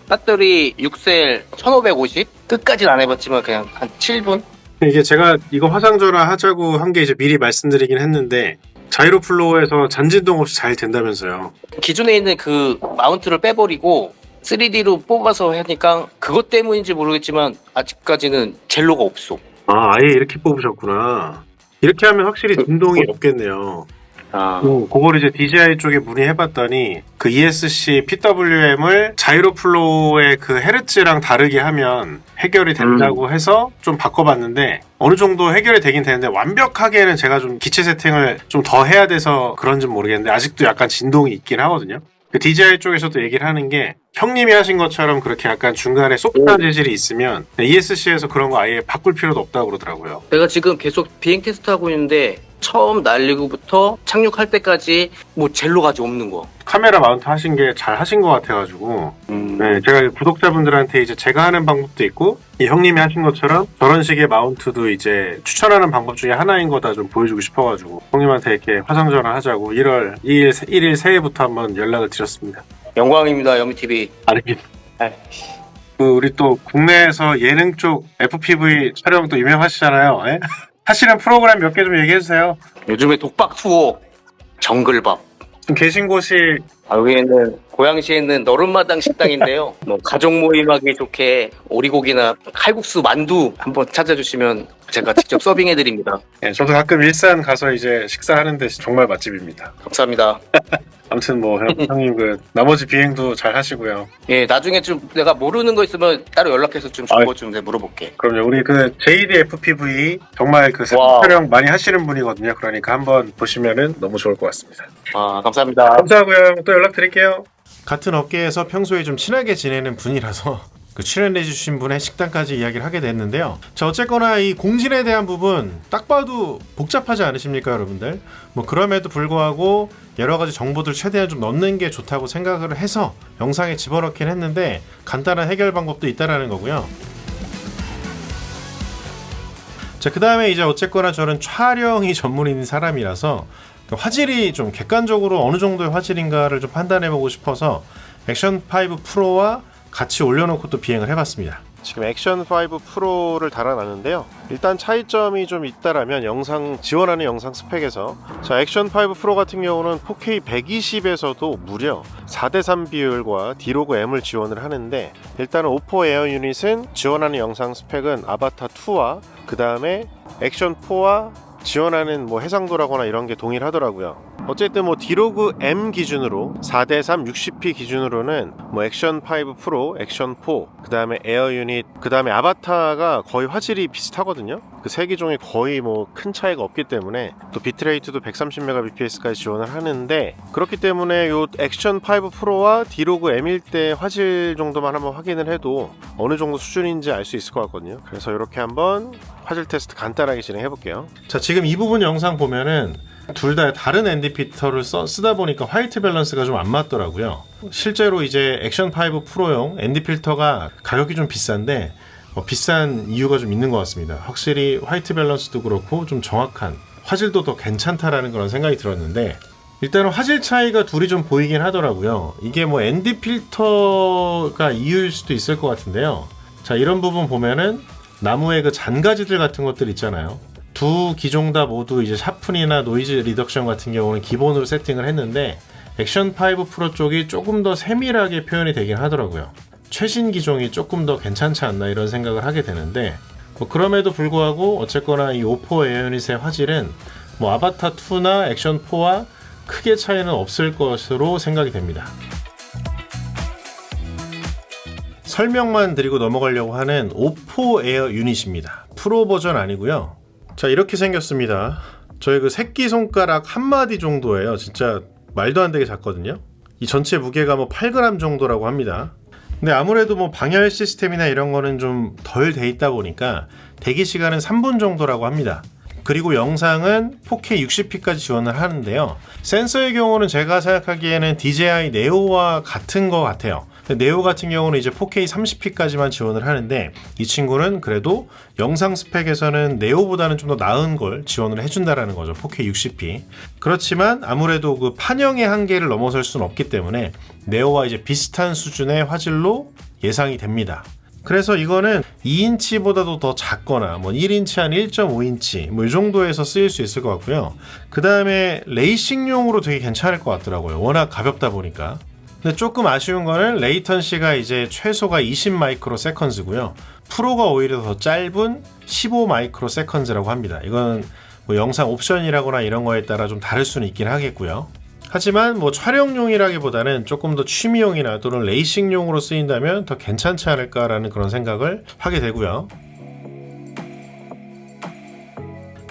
배터리 6셀 1550? 끝까지는 안 해봤지만 그냥 한 7분? 이게 제가 이거 화상전화 하자고 한 게 이제 미리 말씀드리긴 했는데, 자이로 플로우에서 잔진동 없이 잘 된다면서요. 기존에 있는 그 마운트를 빼버리고 3D로 뽑아서 하니까 그것 때문인지 모르겠지만 아직까지는 젤로가 없어. 아, 아예 이렇게 뽑으셨구나. 이렇게 하면 확실히 진동이 없겠네요. 그걸 이제 DJI 쪽에 문의해봤더니 그 ESC PWM을 자이로 플로우의 그 헤르츠랑 다르게 하면 해결이 된다고 해서 좀 바꿔봤는데, 어느 정도 해결이 되긴 되는데 완벽하게는 제가 좀 기체 세팅을 좀 더 해야 돼서 그런지 모르겠는데 아직도 약간 진동이 있긴 하거든요. 그 DJI 쪽에서도 얘기를 하는 게, 형님이 하신 것처럼 그렇게 약간 중간에 소프트한 재질이 있으면 ESC에서 그런 거 아예 바꿀 필요도 없다고 그러더라고요. 내가 지금 계속 비행 테스트하고 있는데 처음 날리고부터 착륙할 때까지 뭐 젤로가 없는 거. 카메라 마운트 하신 게 잘 하신 것 같아가지고, 네, 제가 구독자분들한테 이제 제가 하는 방법도 있고, 이 형님이 하신 것처럼 저런 식의 마운트도 이제 추천하는 방법 중에 하나인 거다 좀 보여주고 싶어가지고 형님한테 이렇게 화상전화 하자고 1월 1일 새해부터 한번 연락을 드렸습니다. 영광입니다, 여미TV. 아닙니다. 우리 또 국내에서 예능 쪽 FPV 촬영도 유명하시잖아요. 예? 하시는 프로그램 몇 개 좀 얘기해주세요. 요즘에 독박 투어, 정글밥. 지금 계신 곳이 여기에는 고양시에 있는 너른마당 식당인데요. 뭐 가족 모임하기 좋게 오리고기나 칼국수, 만두 한번 찾아주시면 제가 직접 서빙해드립니다. 저도 가끔 일산 가서 이제 식사하는데 정말 맛집입니다. 감사합니다. 아무튼 뭐 형님 그 나머지 비행도 잘 하시고요. 예, 나중에 좀 내가 모르는 거 있으면 따로 연락해서 좀 정보 좀 내가 물어볼게. 그럼요. 우리 그 JD FPV 정말 그 와. 촬영 많이 하시는 분이거든요. 그러니까 한번 보시면은 너무 좋을 것 같습니다. 아, 감사합니다. 감사하고요. 또 연락드릴게요. 같은 업계에서 평소에 좀 친하게 지내는 분이라서 그 출연해주신 분의 식당까지 이야기를 하게 됐는데요. 자, 어쨌거나 이 공진에 대한 부분 딱 봐도 복잡하지 않으십니까, 여러분들? 뭐 그럼에도 불구하고 여러 가지 정보들 최대한 좀 넣는 게 좋다고 생각을 해서 영상에 집어넣긴 했는데 간단한 해결 방법도 있다라는 거고요. 자, 그 다음에 이제 어쨌거나 저는 촬영이 전문인 사람이라서 화질이 좀 객관적으로 어느 정도의 화질인가를 좀 판단해보고 싶어서 액션5 프로와 같이 올려놓고 또 비행을 해봤습니다. 지금 액션5 프로를 달아놨는데요. 일단 차이점이 좀 있다라면 지원하는 영상 스펙에서, 자, 액션5 프로 같은 경우는 4K 120에서도 무려 4:3 비율과 디로그 M을 지원을 하는데, 일단은 오포 에어 유닛은 지원하는 영상 스펙은 아바타 2와 그 다음에 액션4와 지원하는 뭐 해상도라거나 이런 게 동일하더라고요. 어쨌든 뭐 디로그 M 기준으로 4:3 60p 기준으로는 뭐 액션5 프로, 액션4, 그 다음에 에어 유닛, 그 다음에 아바타가 거의 화질이 비슷하거든요. 그 세 기종이 거의 뭐 큰 차이가 없기 때문에, 또 비트레이트도 130mbps까지 지원을 하는데, 그렇기 때문에 요 액션5 프로와 디로그 M일 때 화질 정도만 한번 확인을 해도 어느 정도 수준인지 알 수 있을 것 같거든요. 그래서 이렇게 한번 화질 테스트 간단하게 진행해 볼게요. 자, 지금 이 부분 영상 보면은 둘 다 다른 ND 필터를 쓰다 보니까 화이트 밸런스가 좀 안 맞더라고요. 실제로 이제 액션5 프로용 ND 필터가 가격이 좀 비싼데 비싼 이유가 좀 있는 것 같습니다. 확실히 화이트 밸런스도 그렇고 좀 정확한, 화질도 더 괜찮다라는 그런 생각이 들었는데, 일단은 화질 차이가 둘이 좀 보이긴 하더라고요. 이게 뭐 ND 필터가 이유일 수도 있을 것 같은데요. 자, 이런 부분 보면은 나무의 그 잔가지들 같은 것들 있잖아요. 두 기종 다 모두 이제 샤프니나 노이즈 리덕션 같은 경우는 기본으로 세팅을 했는데, 액션5 프로 쪽이 조금 더 세밀하게 표현이 되긴 하더라고요. 최신 기종이 조금 더 괜찮지 않나 이런 생각을 하게 되는데, 뭐 그럼에도 불구하고 어쨌거나 이 오포 에어 유닛의 화질은 뭐 아바타 2나 액션 4와 크게 차이는 없을 것으로 생각이 됩니다. 설명만 드리고 넘어가려고 하는 오포 에어 유닛입니다. 프로 버전 아니고요. 자, 이렇게 생겼습니다. 저희 그 새끼손가락 한마디 정도예요. 진짜 말도 안 되게 작거든요. 이 전체 무게가 뭐 8g 정도라고 합니다. 근데 아무래도 뭐 방열 시스템이나 이런 거는 좀 덜 돼 있다 보니까 대기 시간은 3분 정도라고 합니다. 그리고 영상은 4K 60p까지 지원을 하는데요. 센서의 경우는 제가 생각하기에는 DJI 네오와 같은 것 같아요. 네오 같은 경우는 이제 4K 30p까지만 지원을 하는데, 이 친구는 그래도 영상 스펙에서는 네오보다는 좀 더 나은 걸 지원을 해준다라는 거죠. 4K 60p. 그렇지만 아무래도 그 판형의 한계를 넘어설 수는 없기 때문에 네오와 이제 비슷한 수준의 화질로 예상이 됩니다. 그래서 이거는 2인치보다도 더 작거나 뭐 1인치 한 1.5인치 뭐 이 정도에서 쓰일 수 있을 것 같고요. 그 다음에 레이싱용으로 되게 괜찮을 것 같더라고요. 워낙 가볍다 보니까. 근데 조금 아쉬운 거는 레이턴시가 이제 최소가 20 마이크로 세컨즈고요. 프로가 오히려 더 짧은 15 마이크로 세컨즈라고 합니다. 이건 뭐 영상 옵션이라거나 이런 거에 따라 좀 다를 수는 있긴 하겠고요. 하지만 뭐 촬영용이라기보다는 조금 더 취미용이나 또는 레이싱용으로 쓰인다면 더 괜찮지 않을까라는 그런 생각을 하게 되고요.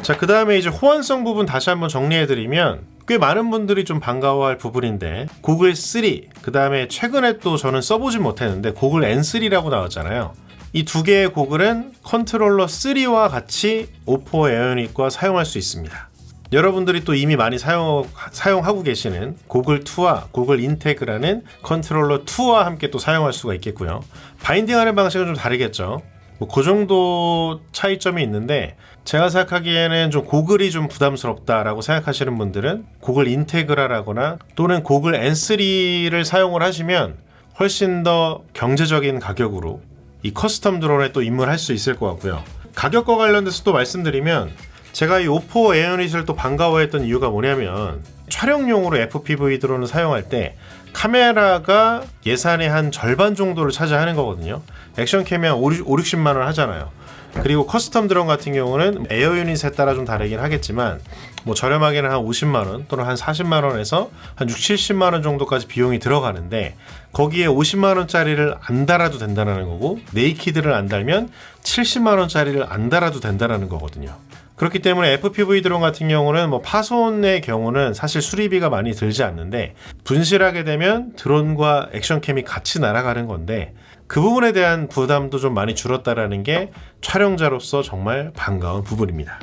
자, 그 다음에 이제 호환성 부분 다시 한번 정리해드리면, 꽤 많은 분들이 좀 반가워할 부분인데, 고글 3, 그 다음에 최근에 또 저는 써보진 못했는데 고글 N3라고 나왔잖아요. 이 두 개의 고글은 컨트롤러 3와 같이 오포 에어 유닛과 사용할 수 있습니다. 여러분들이 또 이미 많이 사용하고 계시는 고글 2와 고글 인테그라는 컨트롤러 2와 함께 또 사용할 수가 있겠고요. 바인딩하는 방식은 좀 다르겠죠. 뭐 그 정도 차이점이 있는데, 제가 생각하기에는 좀 고글이 좀 부담스럽다라고 생각하시는 분들은 고글 인테그라라거나 또는 고글 N3를 사용을 하시면 훨씬 더 경제적인 가격으로 이 커스텀 드론에 또 입문할 수 있을 것 같고요. 가격과 관련돼서 또 말씀드리면, 제가 이 오포 에어 유닛을 또 반가워했던 이유가 뭐냐면, 촬영용으로 FPV 드론을 사용할 때 카메라가 예산의 한 절반 정도를 차지하는 거거든요. 액션캠이 한 50, 60만 원 하잖아요. 그리고 커스텀 드론 같은 경우는 에어 유닛에 따라 좀 다르긴 하겠지만 뭐 저렴하게는 한 50만원 또는 한 40만원에서 한 6, 70만원 정도까지 비용이 들어가는데 거기에 50만원짜리를 안 달아도 된다는 거고 네이키드를 안 달면 70만원짜리를 안 달아도 된다는 거거든요. 그렇기 때문에 FPV 드론 같은 경우는 뭐 파손의 경우는 사실 수리비가 많이 들지 않는데 분실하게 되면 드론과 액션캠이 같이 날아가는 건데 그 부분에 대한 부담도 좀 많이 줄었다라는 게 촬영자로서 정말 반가운 부분입니다.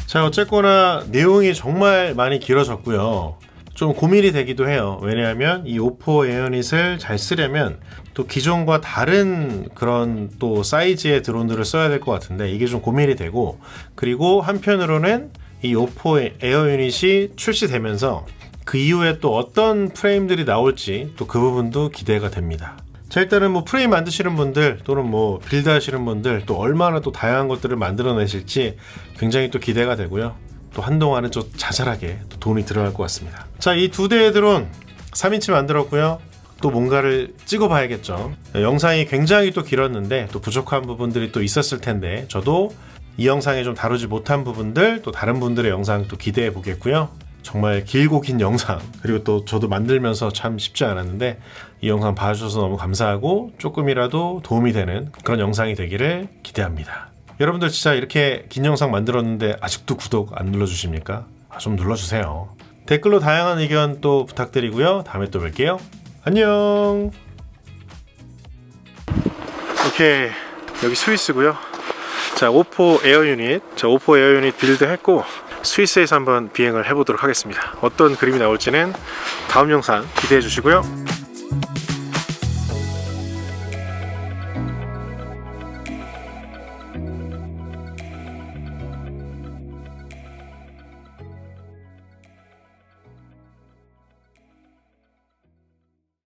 자, 어쨌거나 내용이 정말 많이 길어졌고요. 좀 고민이 되기도 해요. 왜냐하면 이 오포 에어닛을 잘 쓰려면 또 기존과 다른 그런 또 사이즈의 드론들을 써야 될 것 같은데 이게 좀 고민이 되고, 그리고 한편으로는 이 오포 에어 유닛이 출시되면서 그 이후에 또 어떤 프레임들이 나올지 또 그 부분도 기대가 됩니다. 자, 일단은 뭐 프레임 만드시는 분들 또는 뭐 빌드 하시는 분들 또 얼마나 또 다양한 것들을 만들어내실지 굉장히 또 기대가 되고요. 또 한동안은 좀 자잘하게 또 돈이 들어갈 것 같습니다. 자, 이 두 대의 드론 3인치 만들었고요. 또 뭔가를 찍어봐야겠죠. 영상이 굉장히 또 길었는데 또 부족한 부분들이 또 있었을 텐데 저도 이 영상에 좀 다루지 못한 부분들 또 다른 분들의 영상 또 기대해 보겠고요. 정말 길고 긴 영상, 그리고 또 저도 만들면서 참 쉽지 않았는데 이 영상 봐주셔서 너무 감사하고 조금이라도 도움이 되는 그런 영상이 되기를 기대합니다. 여러분들 진짜 이렇게 긴 영상 만들었는데 아직도 구독 안 눌러주십니까? 좀 눌러주세요. 댓글로 다양한 의견 또 부탁드리고요. 다음에 또 뵐게요. 안녕. 오케이, 여기 스위스고요. 자, 오포 에어 유닛, 오포 에어 유닛 빌드 했고 스위스에서 한번 비행을 해보도록 하겠습니다. 어떤 그림이 나올지는 다음 영상 기대해 주시고요.